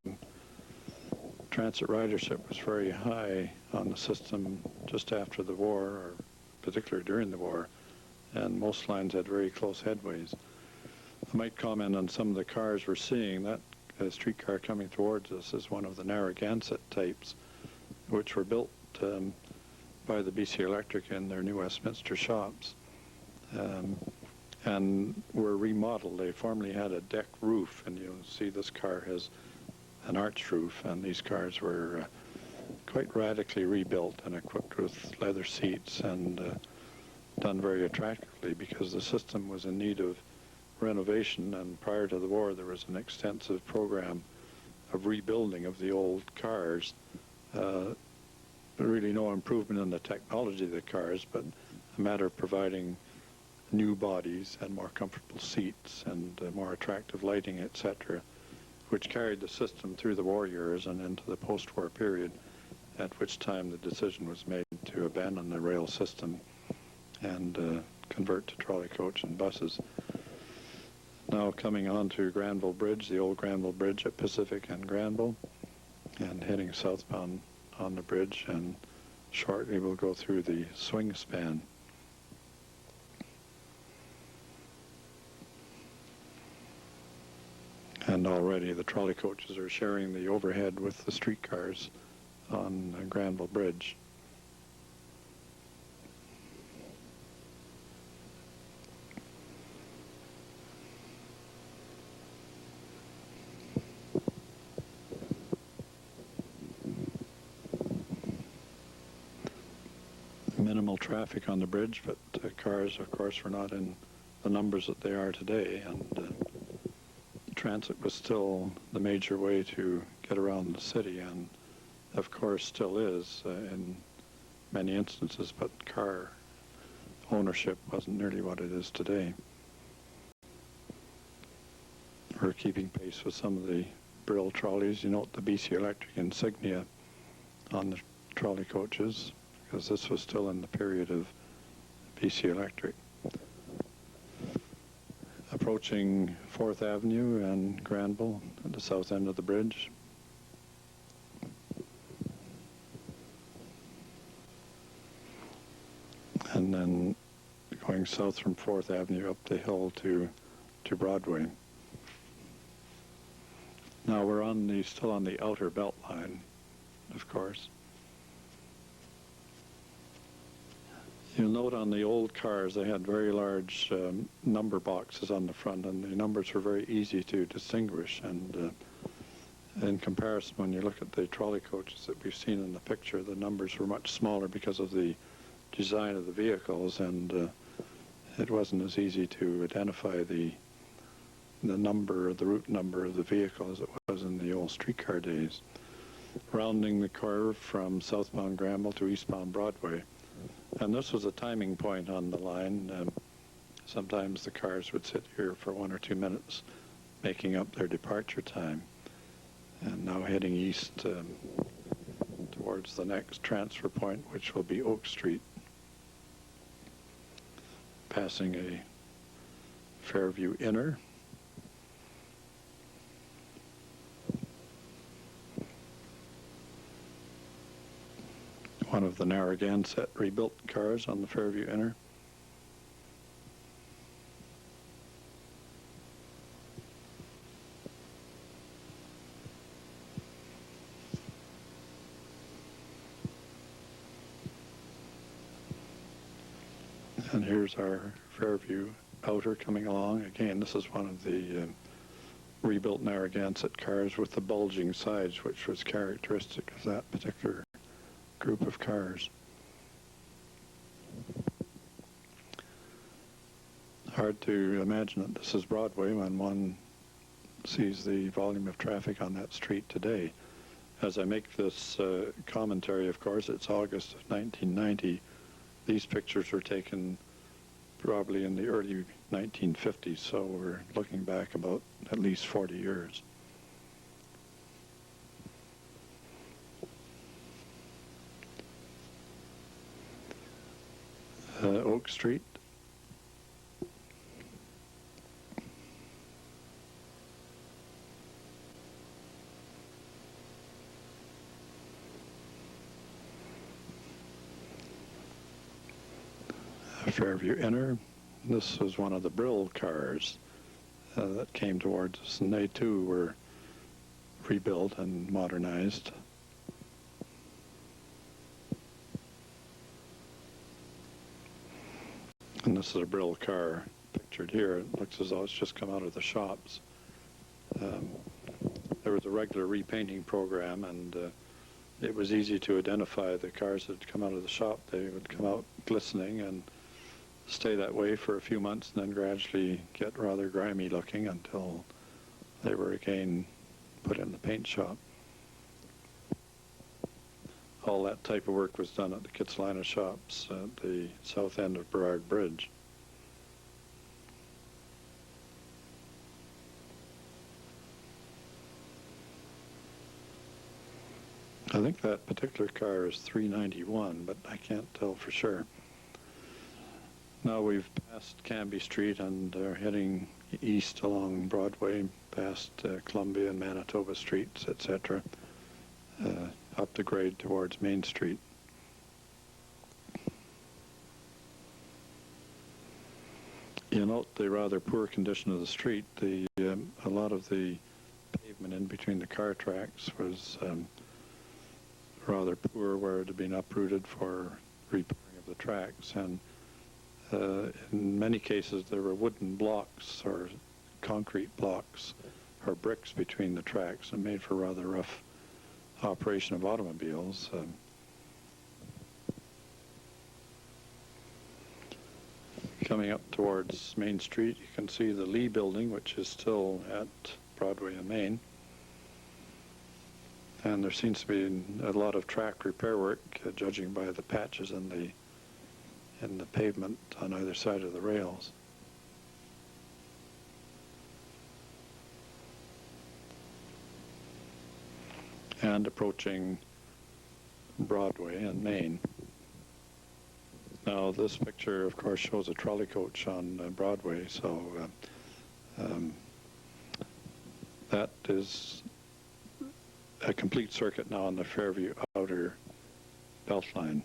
transit ridership was very high on the system just after the war, or particularly during the war, and most lines had very close headways. I might comment on some of the cars we're seeing. That streetcar coming towards us is one of the Narragansett types, which were built by the BC Electric in their New Westminster shops. And were remodeled. They formerly had a deck roof, and you'll see this car has an arch roof, and these cars were quite radically rebuilt and equipped with leather seats and done very attractively because the system was in need of renovation, and prior to the war there was an extensive program of rebuilding of the old cars. Really no improvement in the technology of the cars, but a matter of providing new bodies and more comfortable seats and more attractive lighting, etc., which carried the system through the war years and into the post-war period, at which time the decision was made to abandon the rail system and convert to trolley coach and buses. Now coming on to Granville Bridge, the old Granville Bridge at Pacific and Granville, and heading southbound on the bridge, and shortly we'll go through the swing span. And already the trolley coaches are sharing the overhead with the streetcars on Granville Bridge. Minimal traffic on the bridge, but cars, of course, were not in the numbers that they are today, and transit was still the major way to get around the city, and of course still is in many instances, but car ownership wasn't nearly what it is today. We're keeping pace with some of the Brill trolleys. You note the BC Electric insignia on the trolley coaches, because this was still in the period of BC Electric. Approaching 4th Avenue and Granville at the south end of the bridge. And then going south from 4th Avenue up the hill to Broadway. Now we're still on the outer belt line, of course. You'll note on the old cars they had very large number boxes on the front, and the numbers were very easy to distinguish. And in comparison, when you look at the trolley coaches that we've seen in the picture, the numbers were much smaller because of the design of the vehicles, and it wasn't as easy to identify the number, the route number of the vehicle as it was in the old streetcar days. Rounding the curve from southbound Granville to eastbound Broadway. And this was a timing point on the line. Sometimes the cars would sit here for 1 or 2 minutes, making up their departure time. And now heading east towards the next transfer point, which will be Oak Street. Passing a Fairview Inner. One of the Narragansett rebuilt cars on the Fairview Inner. And here's our Fairview outer coming along. Again, this is one of the rebuilt Narragansett cars with the bulging sides, which was characteristic of that particular group of cars. Hard to imagine that this is Broadway when one sees the volume of traffic on that street today. As I make this commentary, of course, it's August of 1990. These pictures were taken probably in the early 1950s, so we're looking back about at least 40 years. Oak Street. Fairview Inner. This was one of the Brill cars that came towards us, and they too were rebuilt and modernized. And this is a Brill car pictured here. It looks as though it's just come out of the shops. There was a regular repainting program, and it was easy to identify the cars that had come out of the shop. They would come out glistening and stay that way for a few months, and then gradually get rather grimy looking until they were again put in the paint shop. All that type of work was done at the Kitsilano shops at the south end of Burrard Bridge. I think that particular car is 391, but I can't tell for sure. Now we've passed Canby Street and are heading east along Broadway, past Columbia and Manitoba Streets, etc., up the grade towards Main Street. You note the rather poor condition of the street. A lot of the pavement in between the car tracks was rather poor, where it had been uprooted for repairing of the tracks, and in many cases there were wooden blocks or concrete blocks or bricks between the tracks, and made for rather rough operation of automobiles. Coming up towards Main Street, you can see the Lee Building, which is still at Broadway and Main. And there seems to be a lot of track repair work, judging by the patches in the pavement on either side of the rails. And approaching Broadway and Main. Now this picture, of course, shows a trolley coach on Broadway, so that is a complete circuit now on the Fairview Outer Beltline.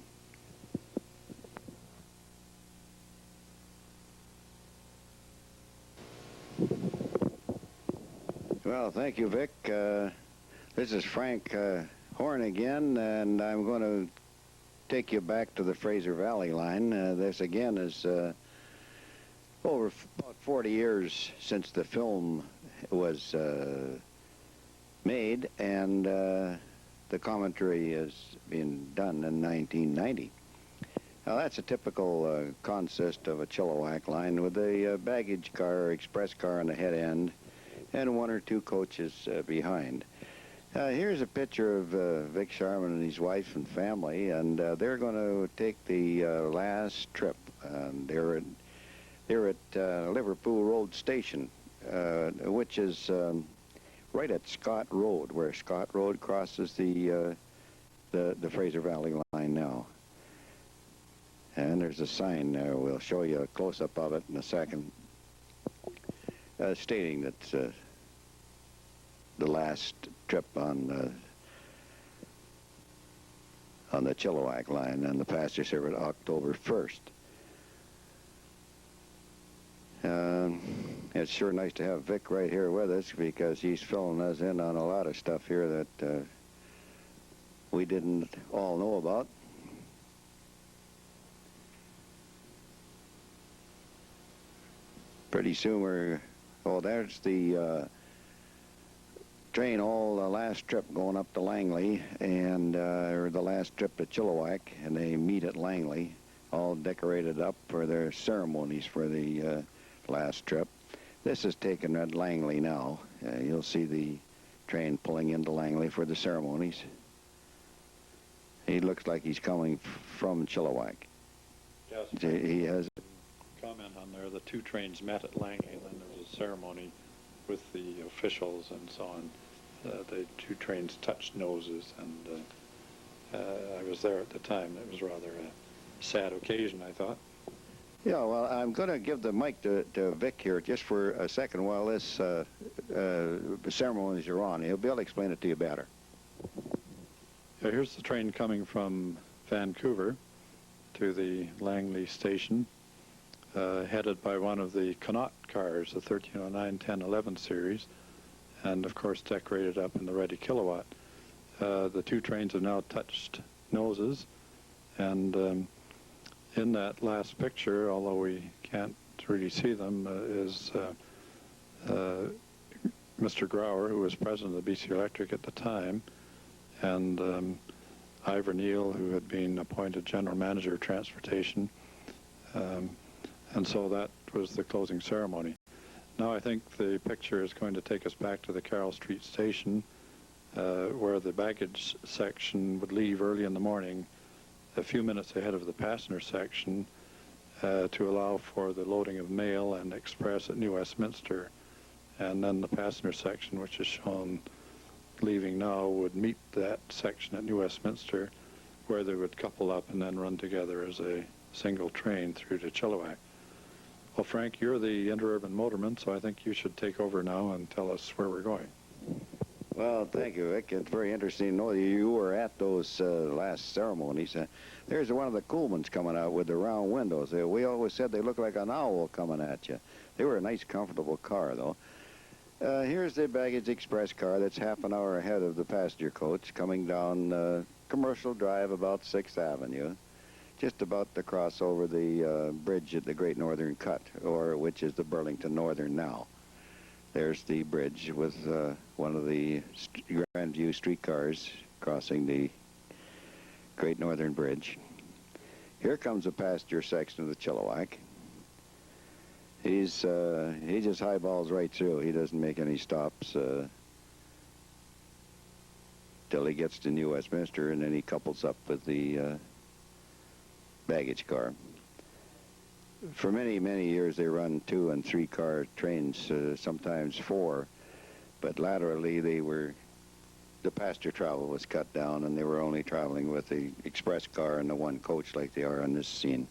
Well, thank you, Vic. This is Frank Horn again, and I'm going to take you back to the Fraser Valley line. This again is over about 40 years since the film was made, and the commentary has been done in 1990. Now that's a typical consist of a Chilliwack line with a baggage car, express car on the head end, and one or two coaches behind. Here's a picture of Vic Sharman and his wife and family, and they're going to take the last trip. They're at Liverpool Road Station, which is right at Scott Road, where Scott Road crosses the Fraser Valley line now. And there's a sign there. We'll show you a close-up of it in a second, stating that the last trip on the Chilliwack line and the passenger service October 1st. It's sure nice to have Vic right here with us, because he's filling us in on a lot of stuff here that we didn't all know about. Pretty soon oh, there's the train, all the last trip going up to Langley, and or the last trip to Chilliwack, and they meet at Langley, all decorated up for their ceremonies for the last trip. This is taken at Langley now. You'll see the train pulling into Langley for the ceremonies. He looks like he's coming from Chilliwack. Yes. He has comment on there. The two trains met at Langley, and then there was a ceremony with the officials and so on. The two trains touched noses, and I was there at the time. It was rather a sad occasion, I thought. Yeah, well, I'm going to give the mic to Vic here just for a second while this ceremonies are on. He'll be able to explain it to you better. Yeah, here's the train coming from Vancouver to the Langley station, headed by one of the Connaught cars, the 1309, 10, 11 series, and of course decorated up in the Ready Kilowatt. The two trains have now touched noses, and in that last picture, although we can't really see them, is Mr. Grauer, who was president of BC Electric at the time, and Ivor Neal, who had been appointed general manager of transportation. And so that was the closing ceremony. Now I think the picture is going to take us back to the Carroll Street station, where the baggage section would leave early in the morning, a few minutes ahead of the passenger section, to allow for the loading of mail and express at New Westminster. And then the passenger section, which is shown leaving now, would meet that section at New Westminster, where they would couple up and then run together as a single train through to Chilliwack. Well, Frank, you're the interurban motorman, so I think you should take over now and tell us where we're going. Well, thank you, Vic. It's very interesting to know you were at those last ceremonies. There's one of the Coolmans coming out with the round windows. We always said they looked like an owl coming at you. They were a nice, comfortable car, though. Here's the baggage express car that's half an hour ahead of the passenger coach coming down Commercial Drive, about 6th Avenue, just about to cross over the bridge at the Great Northern Cut, or which is the Burlington Northern now. There's the bridge with one of the Grandview streetcars crossing the Great Northern Bridge. Here comes the passenger section of the Chilliwack. He just highballs right through. He doesn't make any stops till he gets to New Westminster, and then he couples up with the baggage car. For many, many years, they run 2- and 3-car trains, sometimes 4, but laterally the passenger travel was cut down, and they were only traveling with the express car and the one coach like they are on this scene.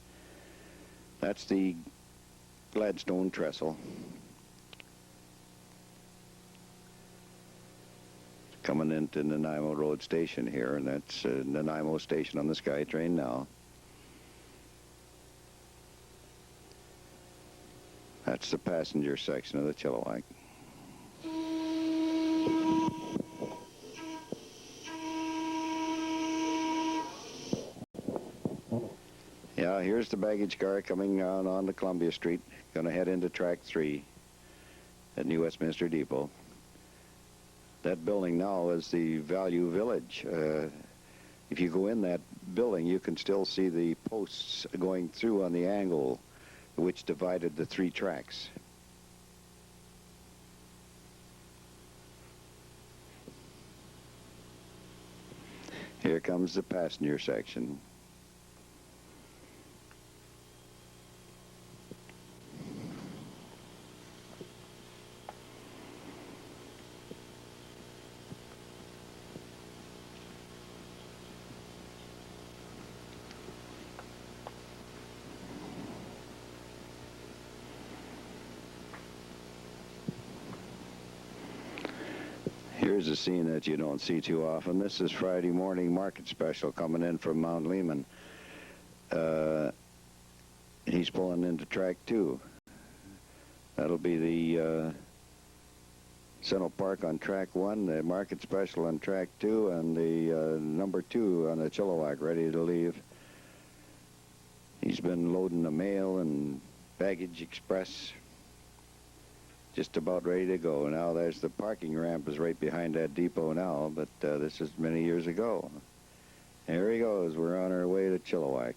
That's the Gladstone trestle. Coming into Nanaimo Road Station here, and that's Nanaimo Station on the SkyTrain now. That's the passenger section of the Chilliwack. Yeah, here's the baggage car coming on to Columbia Street, going to head into Track 3 at New Westminster Depot. That building now is the Value Village. If you go in that building, you can still see the posts going through on the angle which divided the 3 tracks. Here comes the passenger section. Here's a scene that you don't see too often. This is Friday morning market special coming in from Mount Lehman. He's pulling into Track 2. That'll be the Central Park on Track 1, the market special on Track 2, and the number 2 on the Chilliwack ready to leave. He's been loading the mail and baggage express just about ready to go. Now there's the parking ramp is right behind that depot now, but this is many years ago. Here he goes. We're on our way to Chilliwack.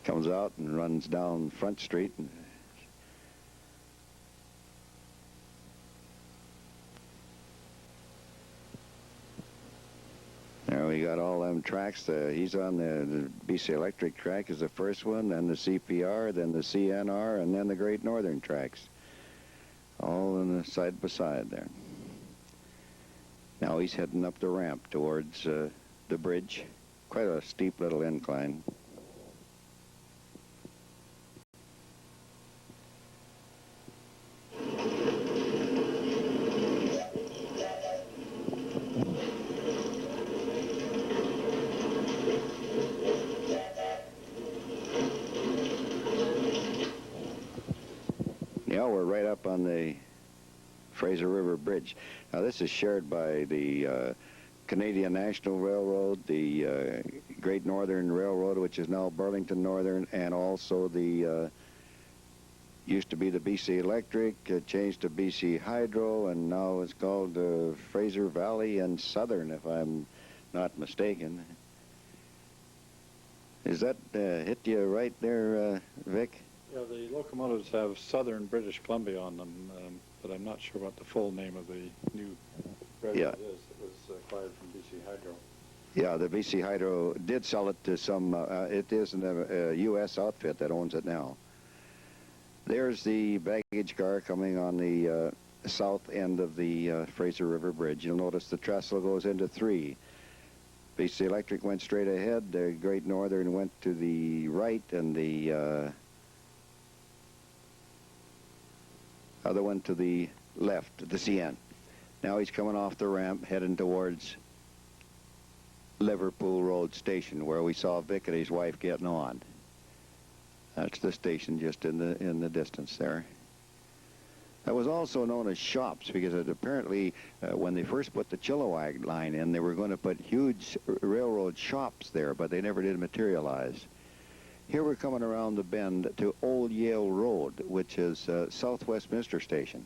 Comes out and runs down Front Street. And there we got all them tracks. He's on the BC Electric track is the first one, then the CPR, then the CNR, and then the Great Northern tracks. All in the side by side there. Now he's heading up the ramp towards the bridge. Quite a steep little incline. Yeah, we're right up on the Fraser River Bridge. Now this is shared by the Canadian National Railroad, the Great Northern Railroad, which is now Burlington Northern, and also the used to be the BC Electric, changed to BC Hydro, and now it's called Fraser Valley and Southern, if I'm not mistaken. Is that hit you right there, Vic? Yeah, the locomotives have Southern British Columbia on them, but I'm not sure what the full name of the new railroad is. It was acquired from BC Hydro. Yeah, the BC Hydro did sell it to some, it is a U.S. outfit that owns it now. There's the baggage car coming on the south end of the Fraser River Bridge. You'll notice the trestle goes into 3. BC Electric went straight ahead, the Great Northern went to the right, and the other one to the left, the CN. Now he's coming off the ramp, heading towards Liverpool Road Station, where we saw Vic and his wife getting on. That's the station just in the distance there. That was also known as shops because it apparently, when they first put the Chilliwack line in, they were going to put huge railroad shops there, but they never did materialize. Here we're coming around the bend to Old Yale Road, which is South Westminster Station.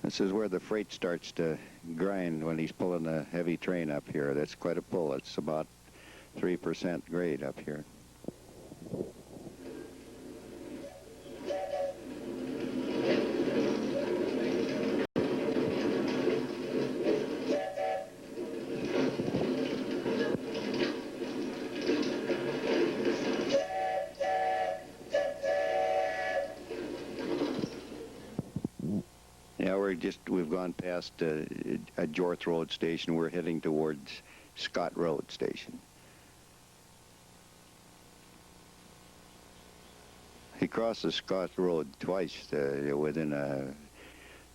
This is where the freight starts to grind when he's pulling a heavy train up here. That's quite a pull. It's about 3% grade up here. We've gone past a Jorth Road station. We're heading towards Scott Road station. He crosses Scott Road twice within a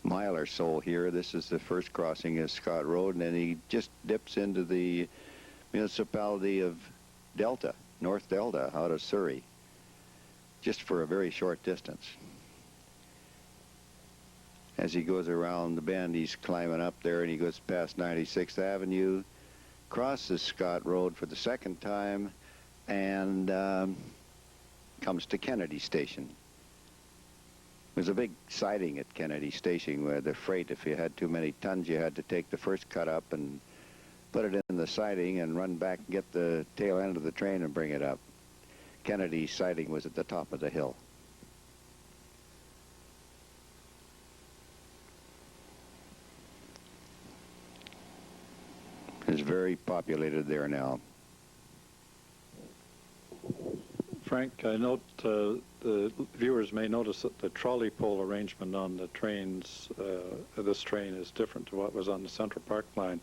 mile or so here. This is the first crossing of Scott Road, and then he just dips into the municipality of Delta, North Delta, out of Surrey, just for a very short distance. As he goes around the bend, he's climbing up there, and he goes past 96th Avenue, crosses Scott Road for the second time, and comes to Kennedy Station. There's a big siding at Kennedy Station where the freight, if you had too many tons, you had to take the first cut up and put it in the siding and run back and get the tail end of the train and bring it up. Kennedy siding was at the top of the hill. It's very populated there now. Frank, I note the viewers may notice that the trolley pole arrangement on the trains, this train is different to what was on the Central Park line.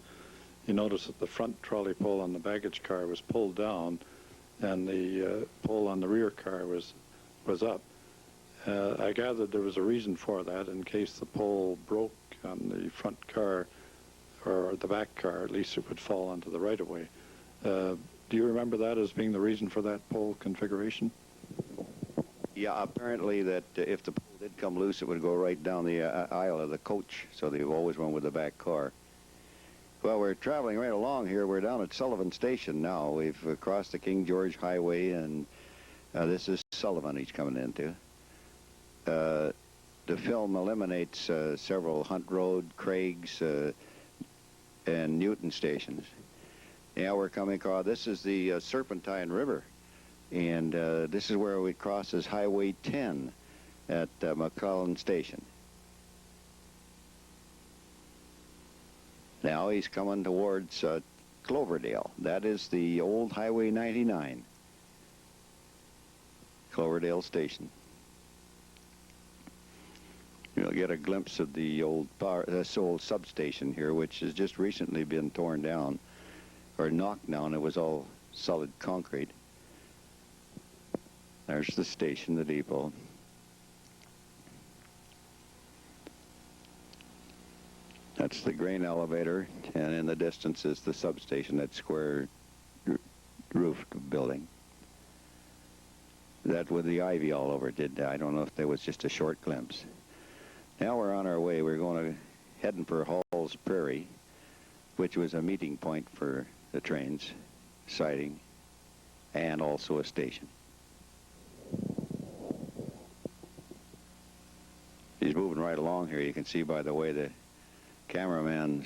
You notice that the front trolley pole on the baggage car was pulled down, and the pole on the rear car was up. I gathered there was a reason for that in case the pole broke on the front car or the back car, at least it would fall onto the right-of-way. Do you remember that as being the reason for that pole configuration? Yeah, apparently that if the pole did come loose, it would go right down the aisle of the coach, so they've always went with the back car. Well, we're traveling right along here. We're down at Sullivan Station now. We've crossed the King George Highway, and this is Sullivan he's coming into. The film eliminates several Hunt Road, Craig's, and Newton stations. Yeah, we're coming across. This is the Serpentine River, and this is where we cross as Highway 10 at McClellan Station. Now he's coming towards Cloverdale. That is the old Highway 99, Cloverdale Station. You'll get a glimpse of the old old substation here, which has just recently been torn down, or knocked down. It was all solid concrete. There's the station, the depot. That's the grain elevator, and in the distance is the substation, that square roofed building. That with the ivy all over it, I don't know if there was just a short glimpse. Now we're on our way. We're heading for Hall's Prairie, which was a meeting point for the trains, siding, and also a station. He's moving right along here. You can see by the way the cameraman's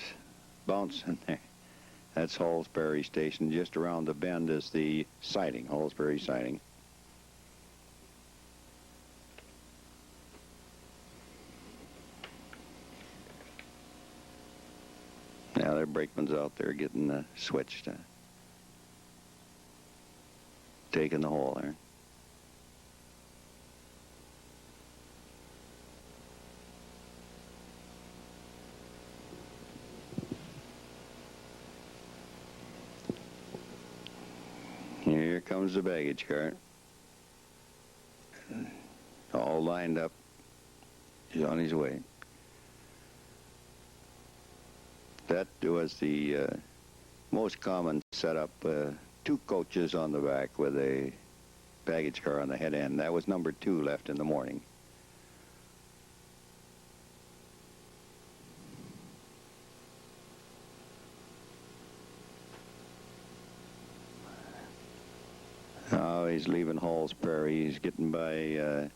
bouncing there. That's Hall's Prairie Station. Just around the bend is the siding, Hall's Prairie siding. Now their brakeman's out there getting the switch to taking the hole there. Here comes the baggage cart. All lined up. He's on his way. That was the most common setup, 2 coaches on the back with a baggage car on the head end. That was number 2 left in the morning. Now he's leaving Hall's Prairie. He's getting by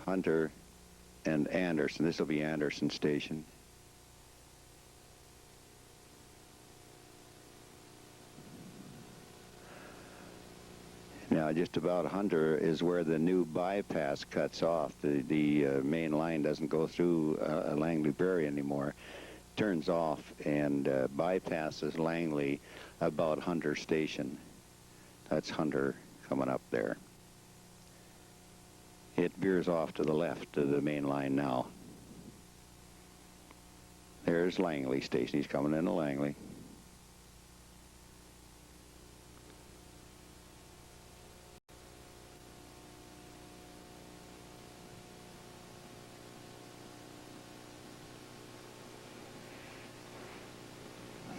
Hunter and Anderson. This will be Anderson Station. Now, just about Hunter is where the new bypass cuts off. The main line doesn't go through Langley Prairie anymore. Turns off and bypasses Langley about Hunter Station. That's Hunter coming up there. It veers off to the left to the main line now. There's Langley Station. He's coming into Langley.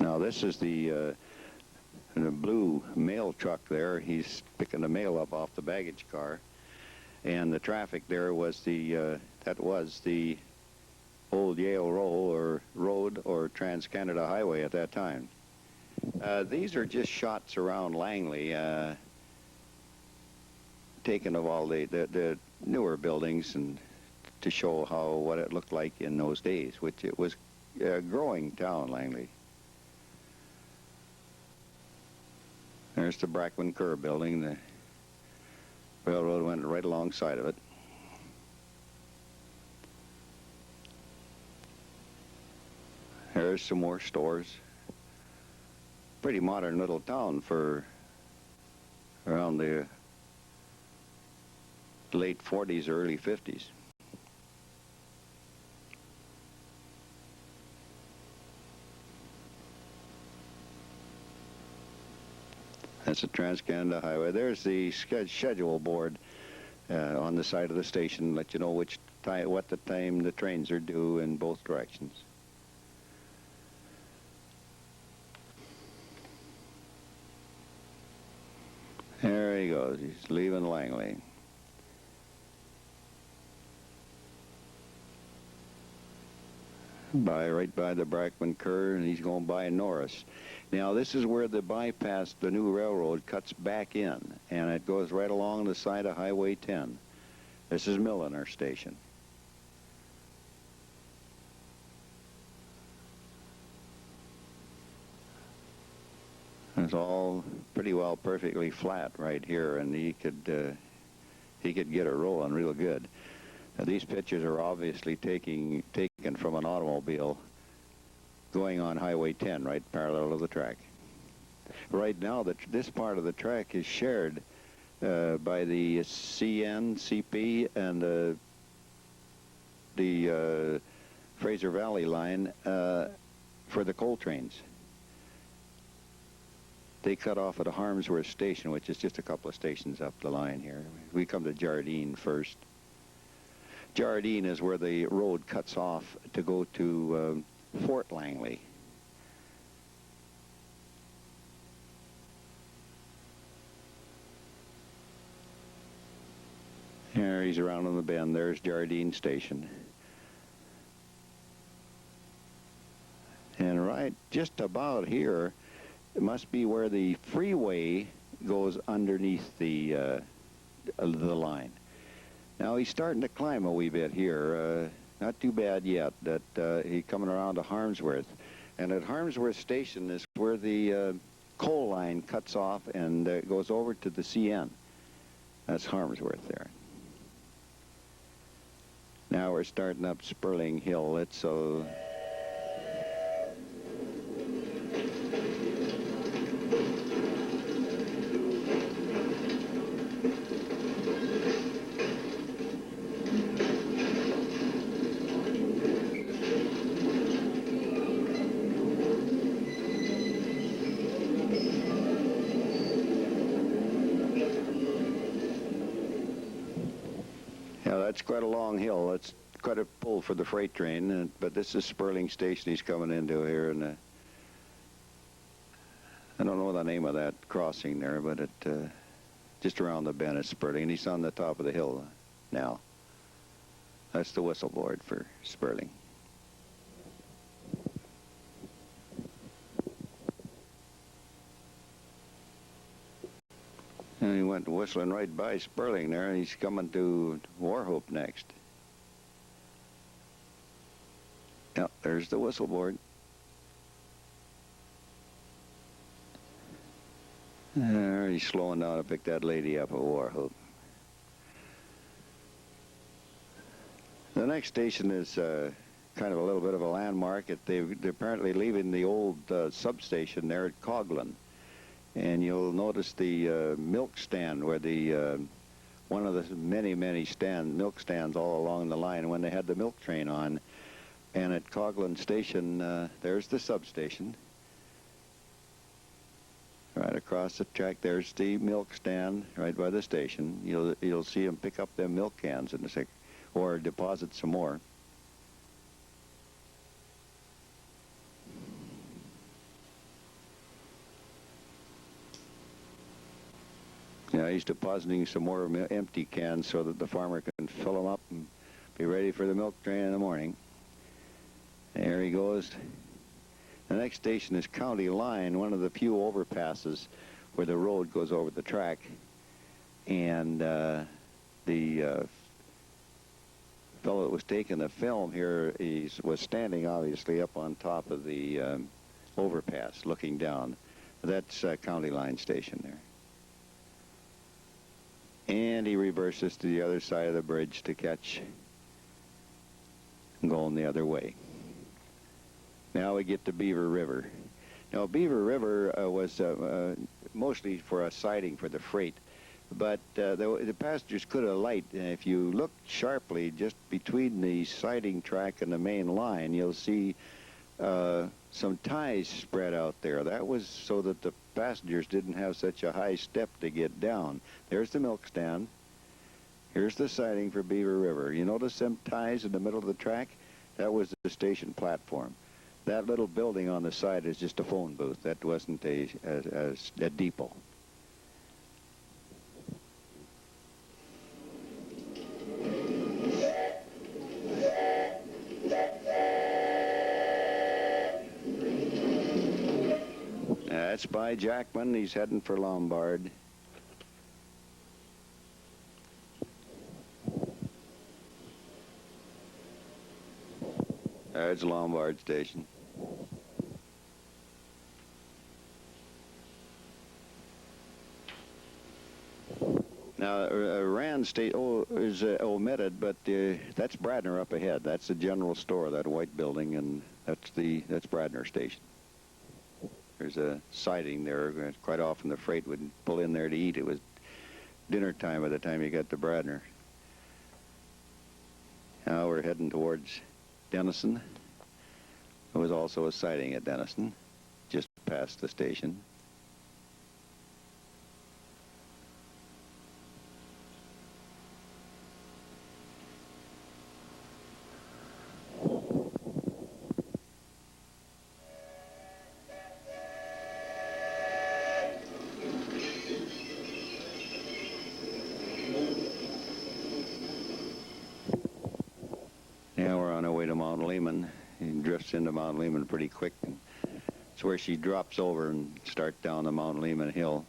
Now this is the blue mail truck there. He's picking the mail up off the baggage car, and the traffic there was that was the old Yale Road or Trans-Canada Highway at that time. These are just shots around Langley, taken of all the newer buildings, and to show what it looked like in those days, which it was a growing town, Langley. There's the Brackman Kerr building. The railroad went right alongside of it. There's some more stores. Pretty modern little town for around the late 40s, early 50s. That's the Trans-Canada Highway. There's the schedule board on the side of the station, let you know what the time the trains are due in both directions. There he goes. He's leaving Langley. right by the Brackman Kerr, and he's going by Norris. Now, this is where the bypass, the new railroad, cuts back in, and it goes right along the side of Highway 10. This is Milliner Station. It's all pretty well perfectly flat right here, and he could get it rolling real good. Now, these pictures are obviously taken from an automobile going on Highway 10, right parallel to the track. Right now, this part of the track is shared by the CN, CP, and the Fraser Valley line for the coal trains. They cut off at a Harmsworth station, which is just a couple of stations up the line here. We come to Jardine first. Jardine is where the road cuts off to go to Fort Langley. There he's around on the bend. There's Jardine Station. And right just about here, it must be where the freeway goes underneath the line. Now he's starting to climb a wee bit here. Not too bad yet. That he's coming around to Harmsworth, and at Harmsworth Station is where the coal line cuts off and goes over to the CN. That's Harmsworth there. Now we're starting up Sperling Hill. It's a That's quite a long hill. That's quite a pull for the freight train. But this is Sperling Station he's coming into here, and I don't know the name of that crossing there, but it just around the bend is Sperling, and he's on the top of the hill now. That's the whistle board for Sperling. And he went whistling right by Sperling there, and he's coming to Warhope next. Yep, there's the whistle board. There, he's slowing down to pick that lady up at Warhope. The next station is kind of a little bit of a landmark. They're apparently leaving the old substation there at Coghlan. And you'll notice the milk stand where the one of the many milk stands all along the line when they had the milk train on. And at Coghlan Station, there's the substation. Right across the track, there's the milk stand right by the station. You'll see them pick up them milk cans in a sec, or deposit some more. Yeah, he's depositing some more empty cans so that the farmer can fill them up and be ready for the milk train in the morning. There he goes. The next station is County Line, one of the few overpasses where the road goes over the track. And the fellow that was taking the film here, he was standing obviously up on top of the overpass looking down. That's County Line Station there. And he reverses to the other side of the bridge to catch going the other way. Now we get to Beaver River. Now Beaver River was mostly for a siding for the freight, but the passengers could alight. And if you look sharply just between the siding track and the main line, you'll see some ties spread out there. That was so that the passengers didn't have such a high step to get down. There's the milk stand. Here's the siding for Beaver River. You notice them ties in the middle of the track? That was the station platform. That little building on the side is just a phone booth. That wasn't a depot. by Jackman. He's heading for Lombard. There's Lombard Station. Now, Rand State is omitted, but that's Bradner up ahead. That's the general store, that white building, and that's Bradner Station. There's a siding there. Quite often the freight would pull in there to eat. It was dinner time by the time you got to Bradner. Now we're heading towards Denison. There was also a siding at Denison, just past the station. Now we're on our way to Mount Lehman. He drifts into Mount Lehman pretty quick. It's where she drops over and starts down the Mount Lehman hill.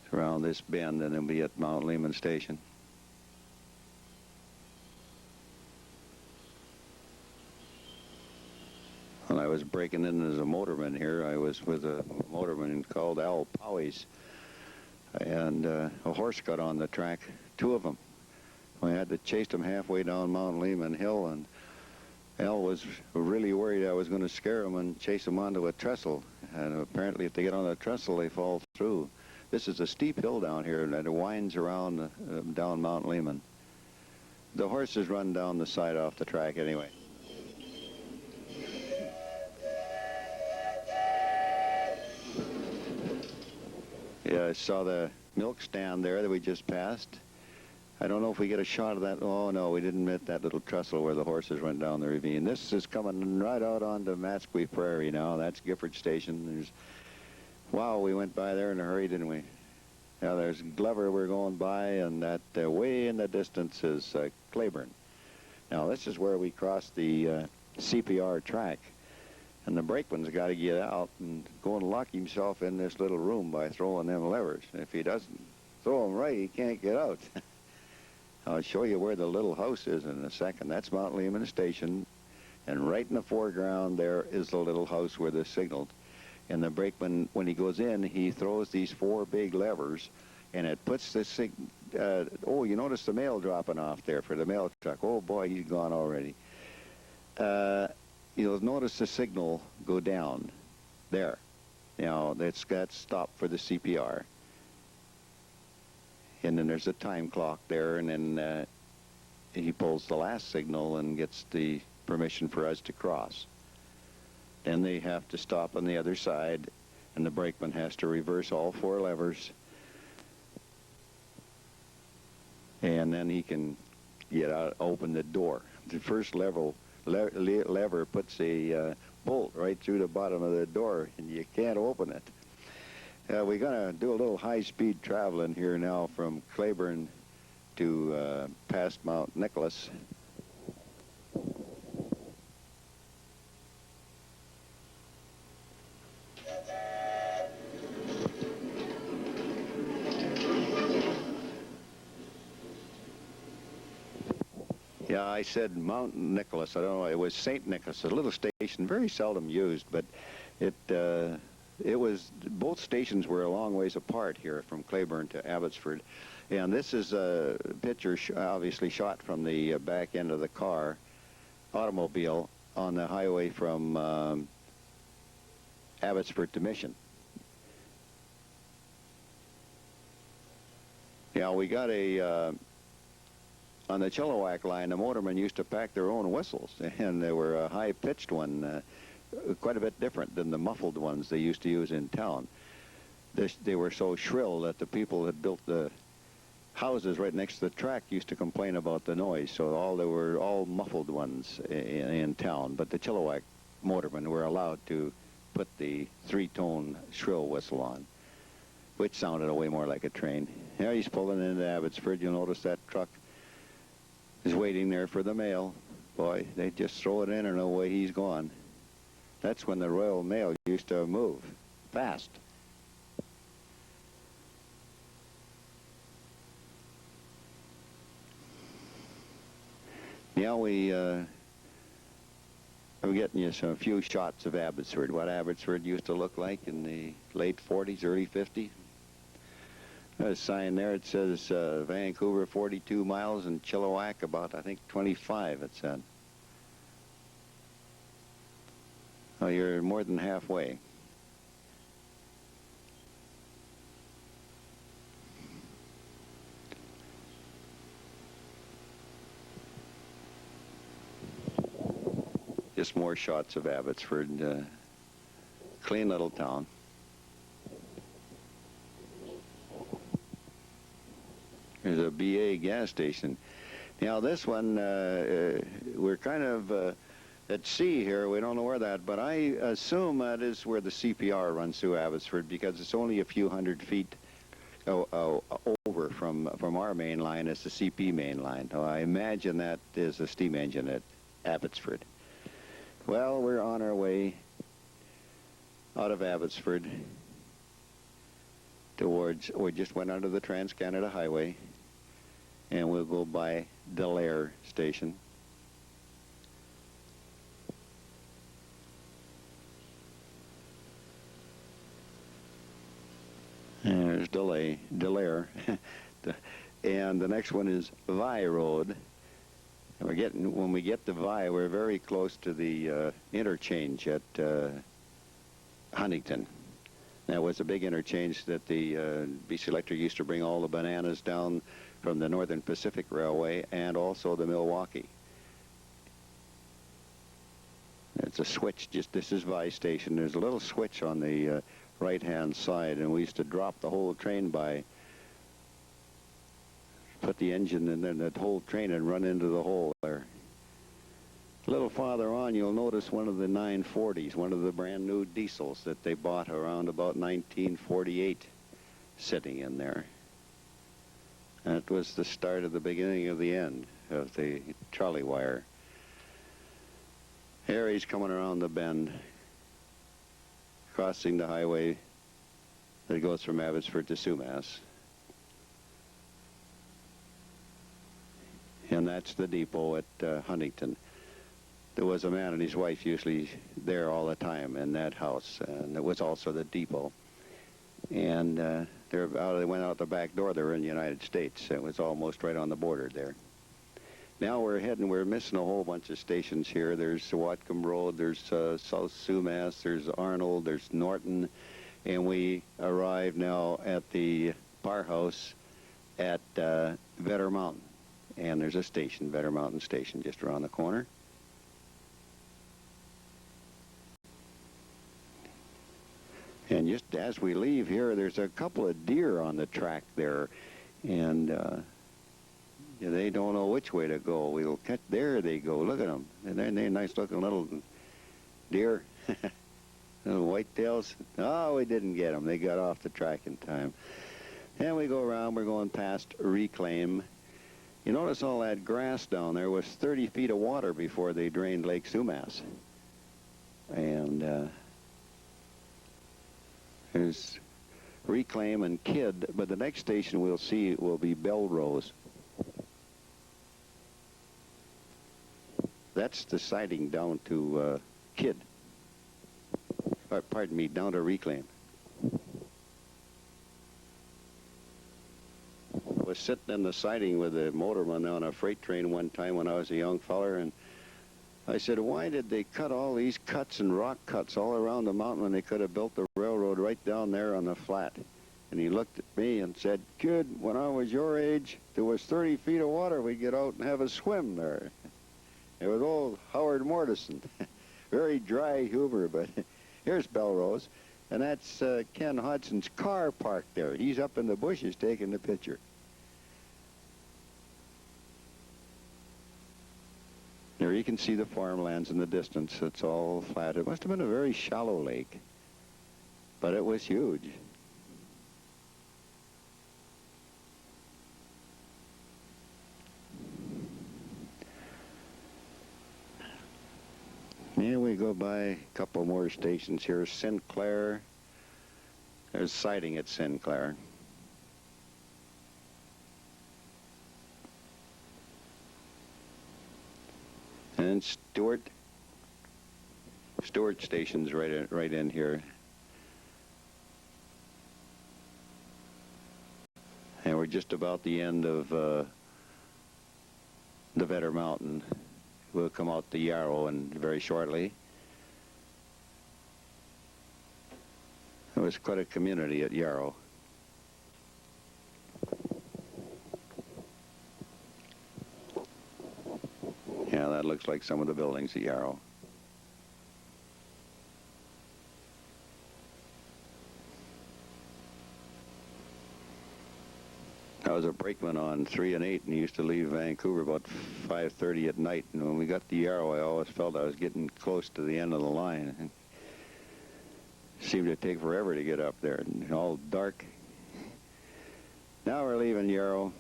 It's around this bend, and it'll be at Mount Lehman Station. When I was breaking in as a motorman here, I was with a motorman called Al Powys, and a horse got on the track, two of them. I had to chase them halfway down Mount Lehman Hill, and Al was really worried I was going to scare him and chase them onto a trestle. And apparently if they get on the trestle, they fall through. This is a steep hill down here, and it winds around down Mount Lehman. The horses run down the side off the track anyway. Yeah, I saw the milk stand there that we just passed. I don't know if we get a shot of that. Oh, no, we didn't hit that little trestle where the horses went down the ravine. This is coming right out onto Matsqui Prairie now. That's Gifford Station. Wow, we went by there in a hurry, didn't we? Now, there's Glover we're going by, and that way in the distance is Claiborne. Now, this is where we cross the CPR track. And the brakeman's got to get out and go and lock himself in this little room by throwing them levers. If he doesn't throw them right, he can't get out. I'll show you where the little house is in a second. That's Mount Lehman Station, and right in the foreground there is the little house where they signaled. And the brakeman, when he goes in, he throws these four big levers, and it puts this oh, you notice the mail dropping off there for the mail truck. Oh, boy, he's gone already. You'll notice the signal go down there. Now, that's got stopped for the CPR. And then there's a time clock there, and then he pulls the last signal and gets the permission for us to cross. Then they have to stop on the other side, and the brakeman has to reverse all four levers. And then he can get out, open the door. The first lever puts a bolt right through the bottom of the door, and you can't open it. We're going to do a little high-speed traveling here now from Claiborne to past Mount Nicholas. Yeah, I said Mount Nicholas. I don't know. It was St. Nicholas, a little station, very seldom used, but it was, both stations were a long ways apart here from Claiborne to Abbotsford. And this is a picture obviously shot from the back end of the car, automobile, on the highway from Abbotsford to Mission. Yeah, we got on the Chilliwack line, the motormen used to pack their own whistles, and they were a high-pitched one, quite a bit different than the muffled ones they used to use in town. They were so shrill that the people that built the houses right next to the track used to complain about the noise, so they were all muffled ones in town. But the Chilliwack motormen were allowed to put the three-tone shrill whistle on, which sounded way more like a train. Here he's pulling into Abbotsford. You'll notice that truck is waiting there for the mail. Boy, they just throw it in and away he's gone. That's when the Royal Mail used to move fast. Now I'm getting you a few shots of Abbotsford, what Abbotsford used to look like in the late 40s, early 50s. There's a sign there. It says Vancouver 42 miles and Chilliwack about, I think, 25, it said. Oh, you're more than halfway. Just more shots of Abbotsford. Clean little town. There's a BA gas station. Now this one, we're kind of at sea here. We don't know where that, but I assume that is where the CPR runs through Abbotsford, because it's only a few hundred feet over from our main line. It's the CP main line. So I imagine that is a steam engine at Abbotsford. Well, we're on our way out of Abbotsford towards, we just went under the Trans-Canada Highway, and we'll go by Delaire Station. And there's Delaire. And the next one is Vi Road. And when we get to Vi, we're very close to the interchange at Huntington. That was a big interchange that the BC Electric used to bring all the bananas down from the Northern Pacific Railway and also the Milwaukee. It's a switch. This is Vi Station. There's a little switch on the right-hand side, and we used to drop the whole train by, put the engine in there, and that whole train and run into the hole there. A little farther on, you'll notice one of the 940s, one of the brand new diesels that they bought around about 1948, sitting in there. That was the start of the beginning of the end of the trolley wire. Here he's coming around the bend, crossing the highway that goes from Abbotsford to Sumas. And that's the depot at Huntington. There was a man and his wife usually there all the time in that house, and it was also the depot. And they went out the back door. They were in the United States. It was almost right on the border there. Now we're missing a whole bunch of stations here. There's Whatcom Road, there's South Sumas, there's Arnold, there's Norton, and we arrive now at the bar house at Vetter Mountain. And there's a station, Vetter Mountain Station, just around the corner. And just as we leave here, there's a couple of deer on the track there, and they don't know which way to go. We'll catch, there they go, look at them. And they're nice looking little deer, little whitetails. Oh, we didn't get them. They got off the track in time. And we go around, we're going past Reclaim. You notice all that grass down there was 30 feet of water before they drained Lake Sumas. And there's Reclaim and Kidd, but the next station we'll see will be Belrose. That's the siding down to Kidd. Pardon me, down to Reclaim. I was sitting in the siding with a motorman on a freight train one time when I was a young feller, and I said, why did they cut all these cuts and rock cuts all around the mountain when they could have built the railroad right down there on the flat? And he looked at me and said, kid, when I was your age, there was 30 feet of water. We'd get out and have a swim there. It was old Howard Mortison. Very dry humor, but here's Belrose. And that's Ken Hudson's car parked there. He's up in the bushes taking the picture. There you can see the farmlands in the distance. It's all flat. It must have been a very shallow lake, but it was huge. And we go by a couple more stations here. Sinclair. There's siding at Sinclair. And Stewart station's right in here. And we're just about the end of the Vedder Mountain. We'll come out the Yarrow and very shortly. There was quite a community at Yarrow. Yeah, that looks like some of the buildings at Yarrow. I was a brakeman on 3 and 8 and used to leave Vancouver about 5:30 at night. And when we got to Yarrow, I always felt I was getting close to the end of the line. And it seemed to take forever to get up there, and all dark. Now we're leaving Yarrow,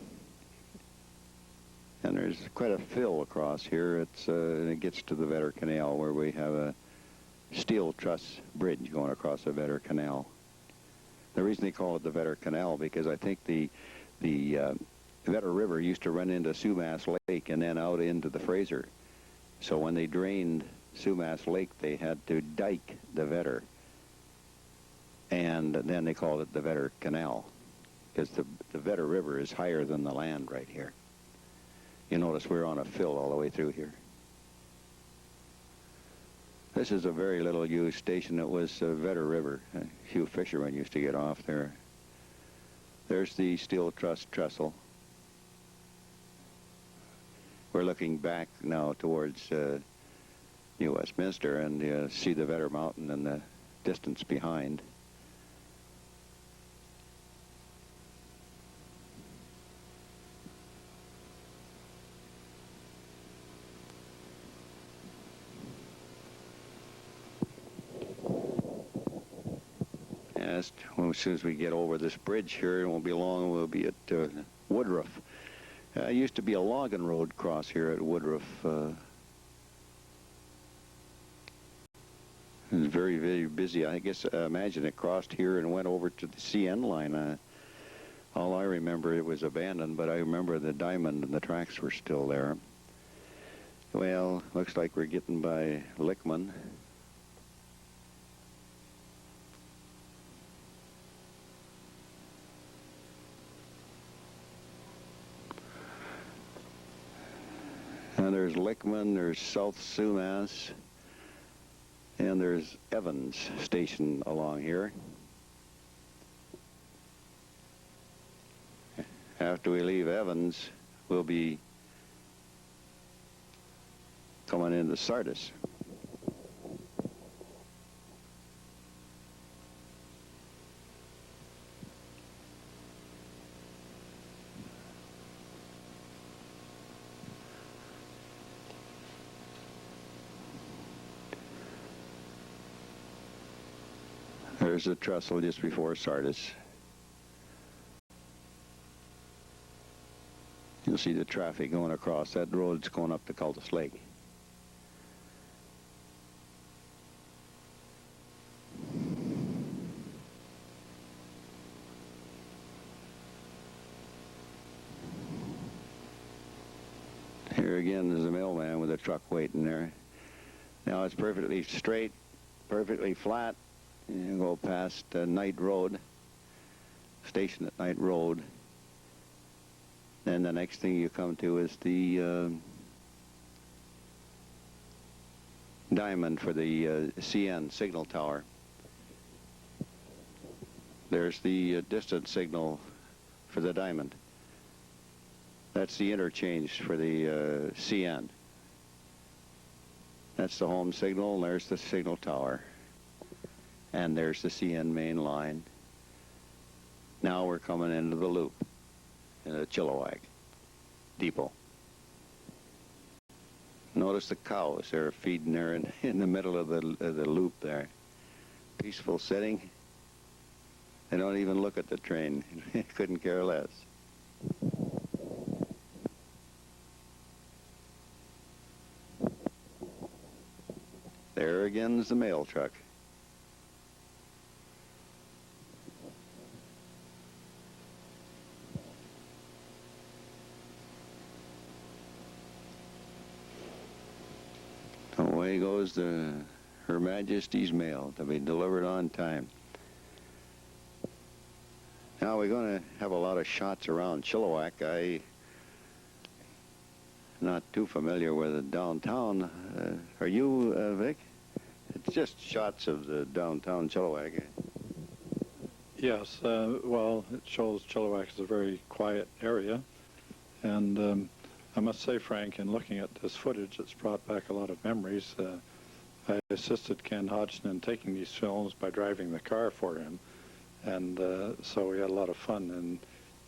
and there's quite a fill across here. And it gets to the Vedder Canal, where we have a steel truss bridge going across the Vedder Canal. The reason they call it the Vedder Canal, because I think the Vedder River used to run into Sumas Lake and then out into the Fraser. So when they drained Sumas Lake, they had to dike the Vedder. And then they called it the Vedder Canal, because the Vedder River is higher than the land right here. You notice we're on a fill all the way through here. This is a very little used station. It was Vedder River. A few fishermen used to get off there. There's the steel truss trestle. We're looking back now towards New Westminster, and you see the Vedder Mountain in the distance behind. As soon as we get over this bridge here, it won't be long, we'll be at Woodruff. Used to be a logging road cross here at Woodruff. It was very, very busy. I guess, imagine it crossed here and went over to the CN line. All I remember, it was abandoned, but I remember the diamond and the tracks were still there. Well, looks like we're getting by Lickman. And there's Lickman, there's South Sumas, and there's Evans Station along here. After we leave Evans, we'll be coming into Sardis. There's a trestle just before Sardis. You'll see the traffic going across. That road's going up to Cultus Lake. Here again is a mailman with a truck waiting there. Now it's perfectly straight, perfectly flat. You go past Knight Road, station at Knight Road. Then the next thing you come to is the diamond for the CN signal tower. There's the distance signal for the diamond. That's the interchange for the CN. That's the home signal, and there's the signal tower. And there's the CN main line. Now we're coming into the loop in the Chilliwack depot. Notice the cows. They're feeding there in the middle of the loop there. Peaceful setting. They don't even look at the train. Couldn't care less. there again's the mail truck. Away goes Her Majesty's mail to be delivered on time. Now we're going to have a lot of shots around Chilliwack. I'm not too familiar with the downtown. Are you, Vic? It's just shots of the downtown Chilliwack. Yes, well, it shows Chilliwack is a very quiet area, and I must say, Frank, in looking at this footage, it's brought back a lot of memories. I assisted Ken Hodgson in taking these films by driving the car for him, and so we had a lot of fun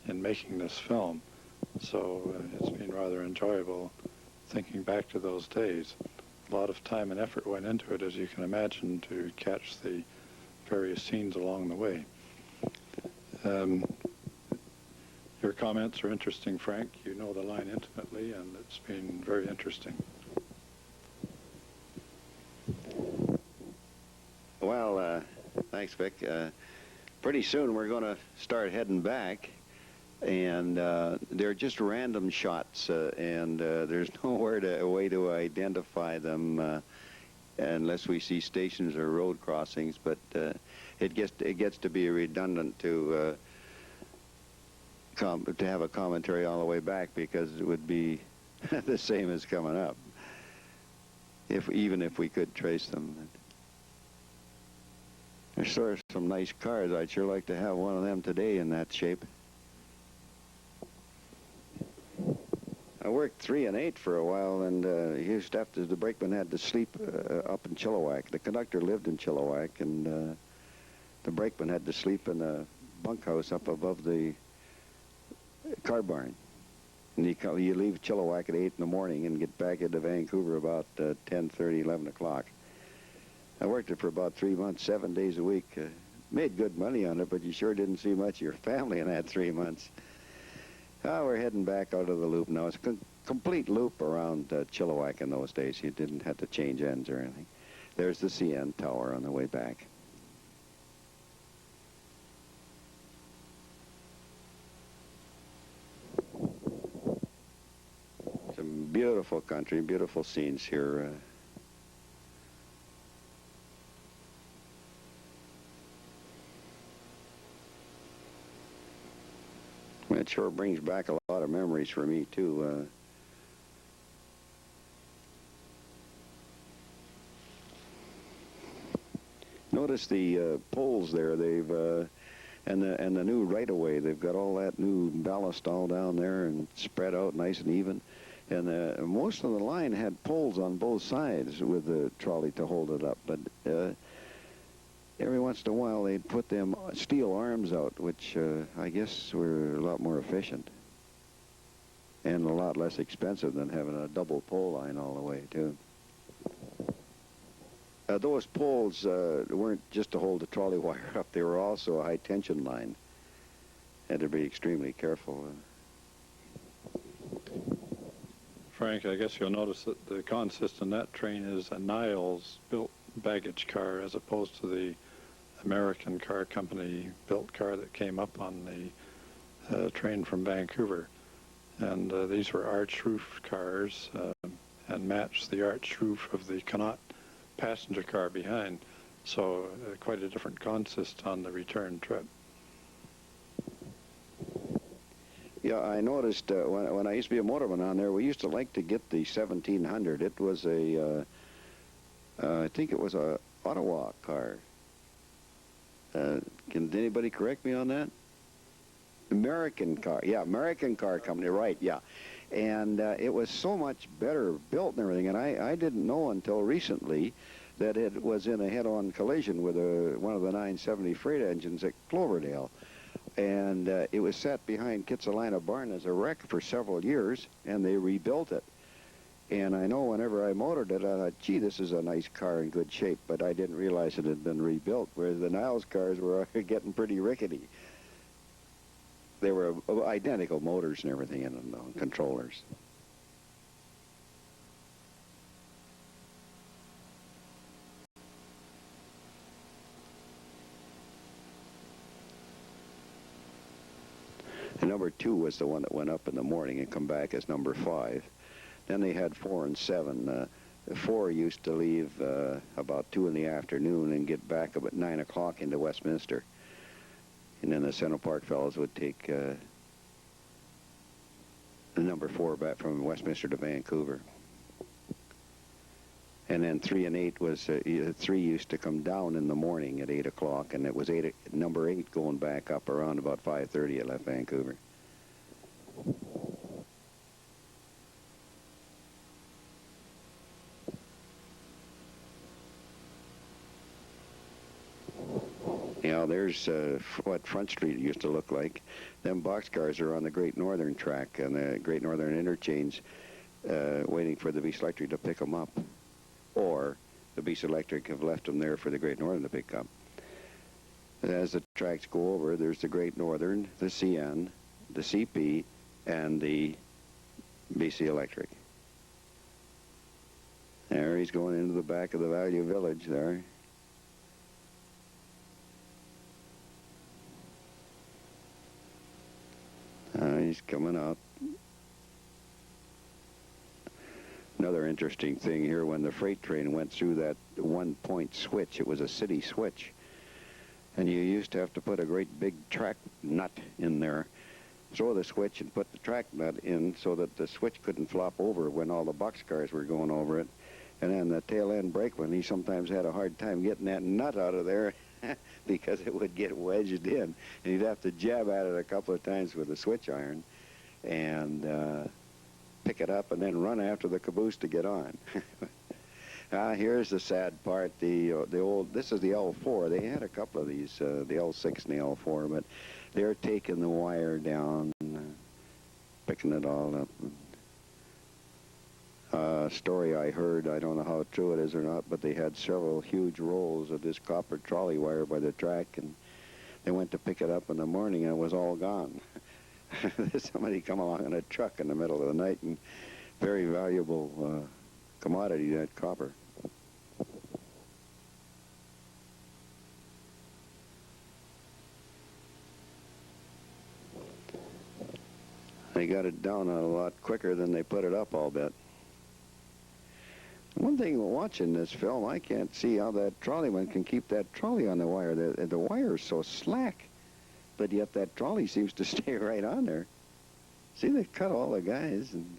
in making this film. So it's been rather enjoyable thinking back to those days. A lot of time and effort went into it, as you can imagine, to catch the various scenes along the way. Your comments are interesting, Frank. You know the line intimately, and it's been very interesting. Well, thanks, Vic. Pretty soon we're going to start heading back, and they're just random shots, and there's nowhere a way to identify them unless we see stations or road crossings. But it gets to be redundant to have a commentary all the way back, because it would be the same as coming up, even if we could trace them. There's sort of some nice cars. I'd sure like to have one of them today in that shape. I worked 3 and 8 for a while, and used to have to, the brakeman had to sleep up in Chilliwack. The conductor lived in Chilliwack, and the brakeman had to sleep in a bunkhouse up above the car barn. And you leave Chilliwack at 8 in the morning and get back into Vancouver about 10:30, 11 o'clock. I worked it for about 3 months, 7 days a week. Made good money on it, but you sure didn't see much of your family in that 3 months. We're heading back out of the loop now. It's a complete loop around Chilliwack in those days. You didn't have to change ends or anything. There's the CN Tower on the way back. Some beautiful country, beautiful scenes here. It sure brings back a lot of memories for me, too. Notice the poles there. They've and the new right-of-way. They've got all that new ballast all down there and spread out nice and even. And most of the line had poles on both sides with the trolley to hold it up. But every once in a while they'd put them steel arms out, which I guess were a lot more efficient and a lot less expensive than having a double pole line all the way, too. Those poles weren't just to hold the trolley wire up. They were also a high-tension line. Had to be extremely careful. Frank, I guess you'll notice that the consist in that train is a Niles-built baggage car, as opposed to the American car company built car that came up on the train from Vancouver. And these were arched roof cars and matched the arched roof of the Connaught passenger car behind. So quite a different consist on the return trip. Yeah, I noticed when I used to be a motorman on there, we used to like to get the 1700. It was I think it was a Ottawa car. Can anybody correct me on that? American car. Yeah, American car company, right, yeah. And it was so much better built and everything, and I didn't know until recently that it was in a head-on collision with one of the 970 freight engines at Cloverdale. And it was set behind Kitsilano Barn as a wreck for several years, and they rebuilt it. And I know whenever I motored it, I thought, gee, this is a nice car in good shape, but I didn't realize it had been rebuilt, whereas the Niles cars were getting pretty rickety. They were identical motors and everything in them, though, controllers. And number 2 was the one that went up in the morning and come back as number 5. Then they had 4 and 7. 4 used to leave about 2 in the afternoon and get back about 9 o'clock into Westminster. And then the Central Park fellows would take the number 4 back from Westminster to Vancouver. And then 3 and 8 was 3 used to come down in the morning at 8 o'clock, and it was number 8 going back up around about 5:30. It left Vancouver. You know, there's what Front Street used to look like. Them boxcars are on the Great Northern track and the Great Northern interchange, waiting for the BC Electric to pick them up. Or the BC Electric have left them there for the Great Northern to pick up. As the tracks go over, there's the Great Northern, the CN, the CP, and the BC Electric. There he's going into the back of the Value Village there. He's coming out. Another interesting thing here, when the freight train went through that one-point switch, it was a city switch, and you used to have to put a great big track nut in there, throw the switch and put the track nut in so that the switch couldn't flop over when all the boxcars were going over it. And then the tail end brakeman, he sometimes had a hard time getting that nut out of there because it would get wedged in, and he'd have to jab at it a couple of times with a switch iron and pick it up and then run after the caboose to get on. Here's the sad part. The old, this is the L4. They had a couple of these, the L6 and the L4, but they're taking the wire down, picking it all up. Story I heard, I don't know how true it is or not, but they had several huge rolls of this copper trolley wire by the track, and they went to pick it up in the morning and it was all gone. Somebody come along in a truck in the middle of the night, and very valuable commodity, that copper. They got it down a lot quicker than they put it up, I'll bet. One thing watching this film, I can't see how that trolleyman can keep that trolley on the wire. The wire is so slack, but yet that trolley seems to stay right on there. See, they cut all the guys. And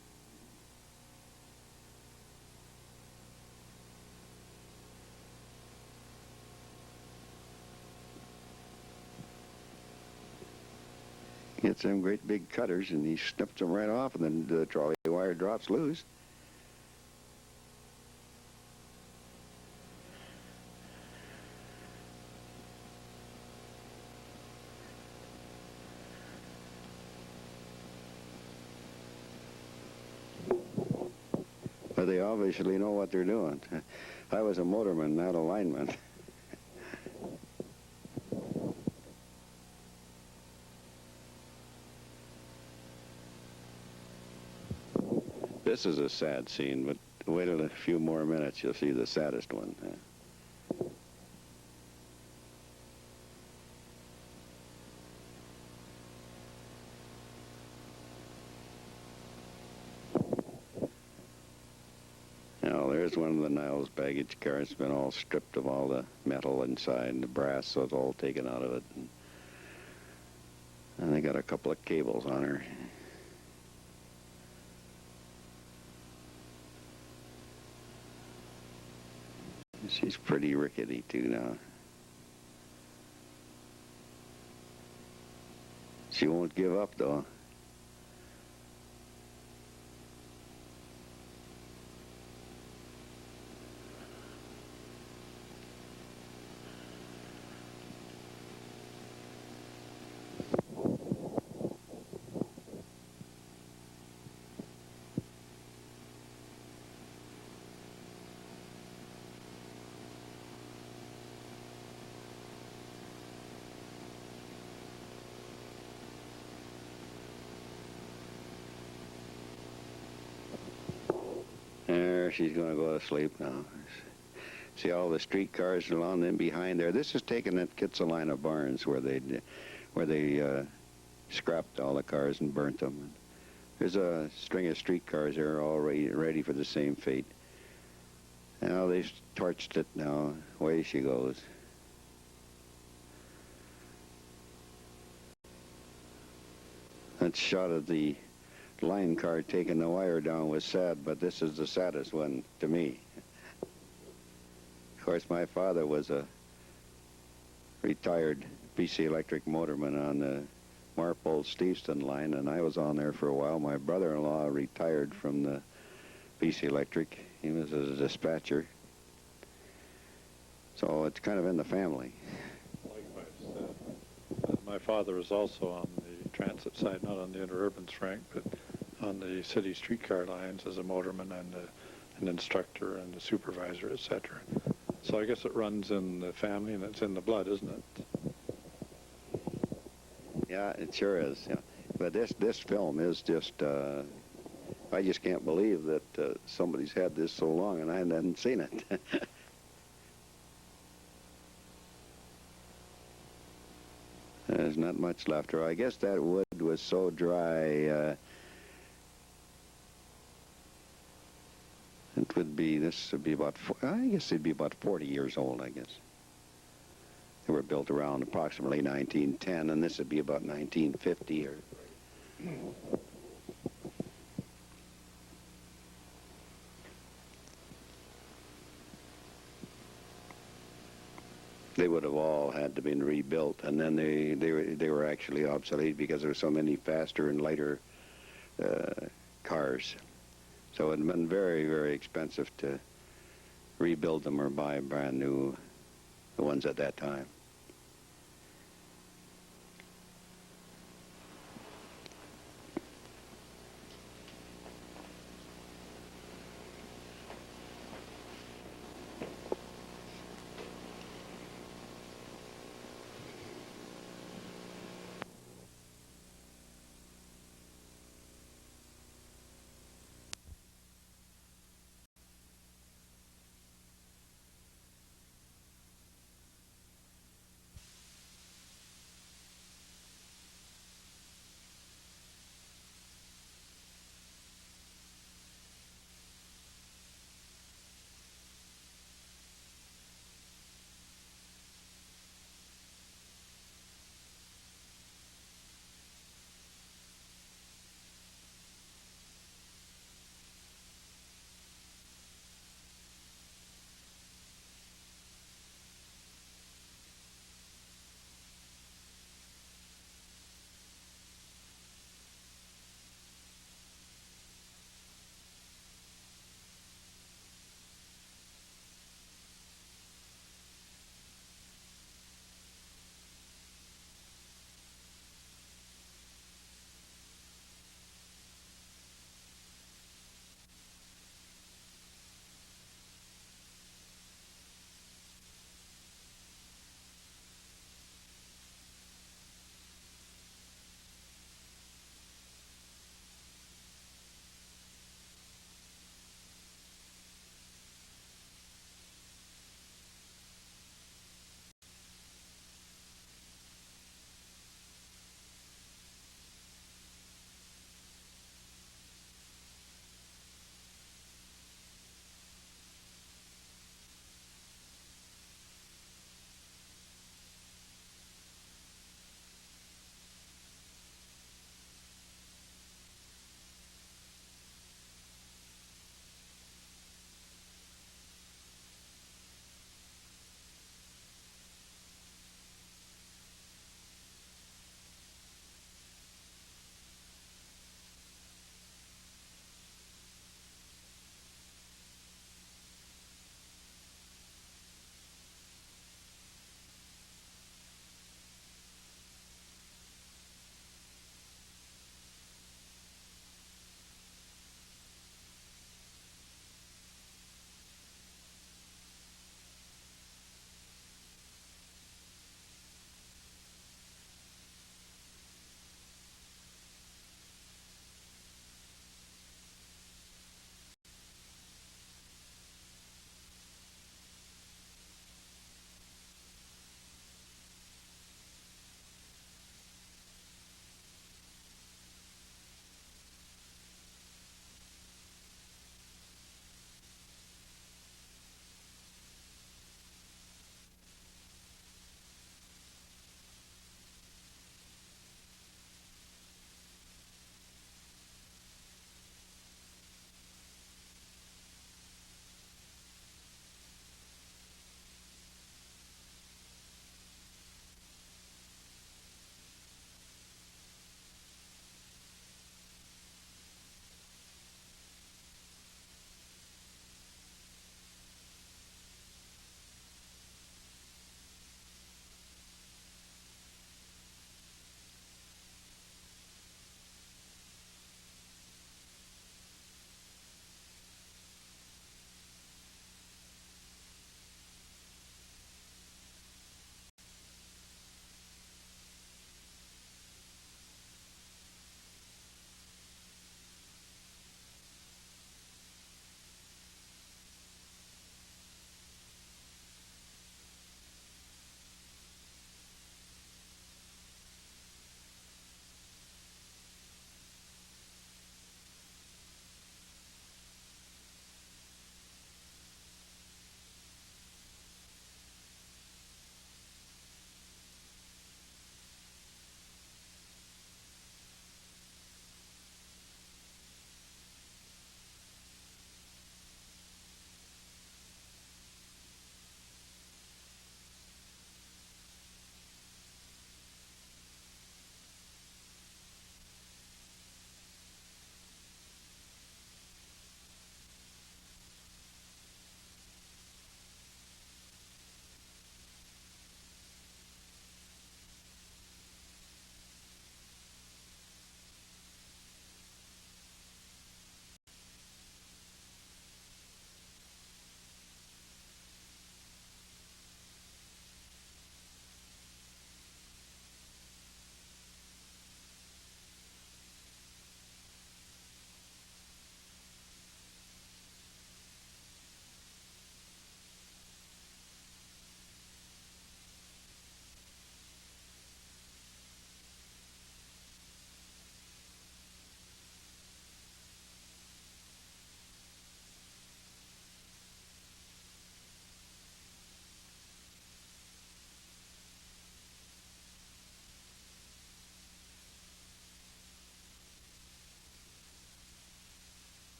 gets them great big cutters, and he snips them right off, and then the trolley wire drops loose. But they obviously know what they're doing. I was a motorman, not a lineman. This is a sad scene, but wait a few more minutes, you'll see the saddest one. Now, there's one of the Niles baggage cars. It's been all stripped of all the metal inside and the brass, so it's all taken out of it. And they got a couple of cables on her. She's pretty rickety, too, now. She won't give up, though. There, she's going to go to sleep now. See all the streetcars along them behind there. This is taken at Kitsilano Barns, where they scrapped all the cars and burnt them. There's a string of streetcars there all ready for the same fate. Now they've torched it now. Away she goes. That shot of the line car taking the wire down was sad, but this is the saddest one to me. Of course, my father was a retired BC Electric motorman on the Marpole-Steveston line, and I was on there for a while. My brother-in-law retired from the BC Electric. He was a dispatcher. So it's kind of in the family. Likewise. My father was also on the transit side, not on the interurban, Frank, but on the city streetcar lines as a motorman and an instructor and a supervisor, etc. So I guess it runs in the family and it's in the blood, isn't it? Yeah, it sure is. Yeah. But this film is just, I just can't believe that somebody's had this so long and I hadn't seen it. There's not much left, or I guess that wood was so dry. It would be, this would be about, I guess it'd be about 40 years old, I guess. They were built around approximately 1910, and this would be about 1950 or... They would have all had to been rebuilt, and then they were actually obsolete because there were so many faster and lighter cars. So it had been very, very expensive to rebuild them or buy brand new, the ones at that time.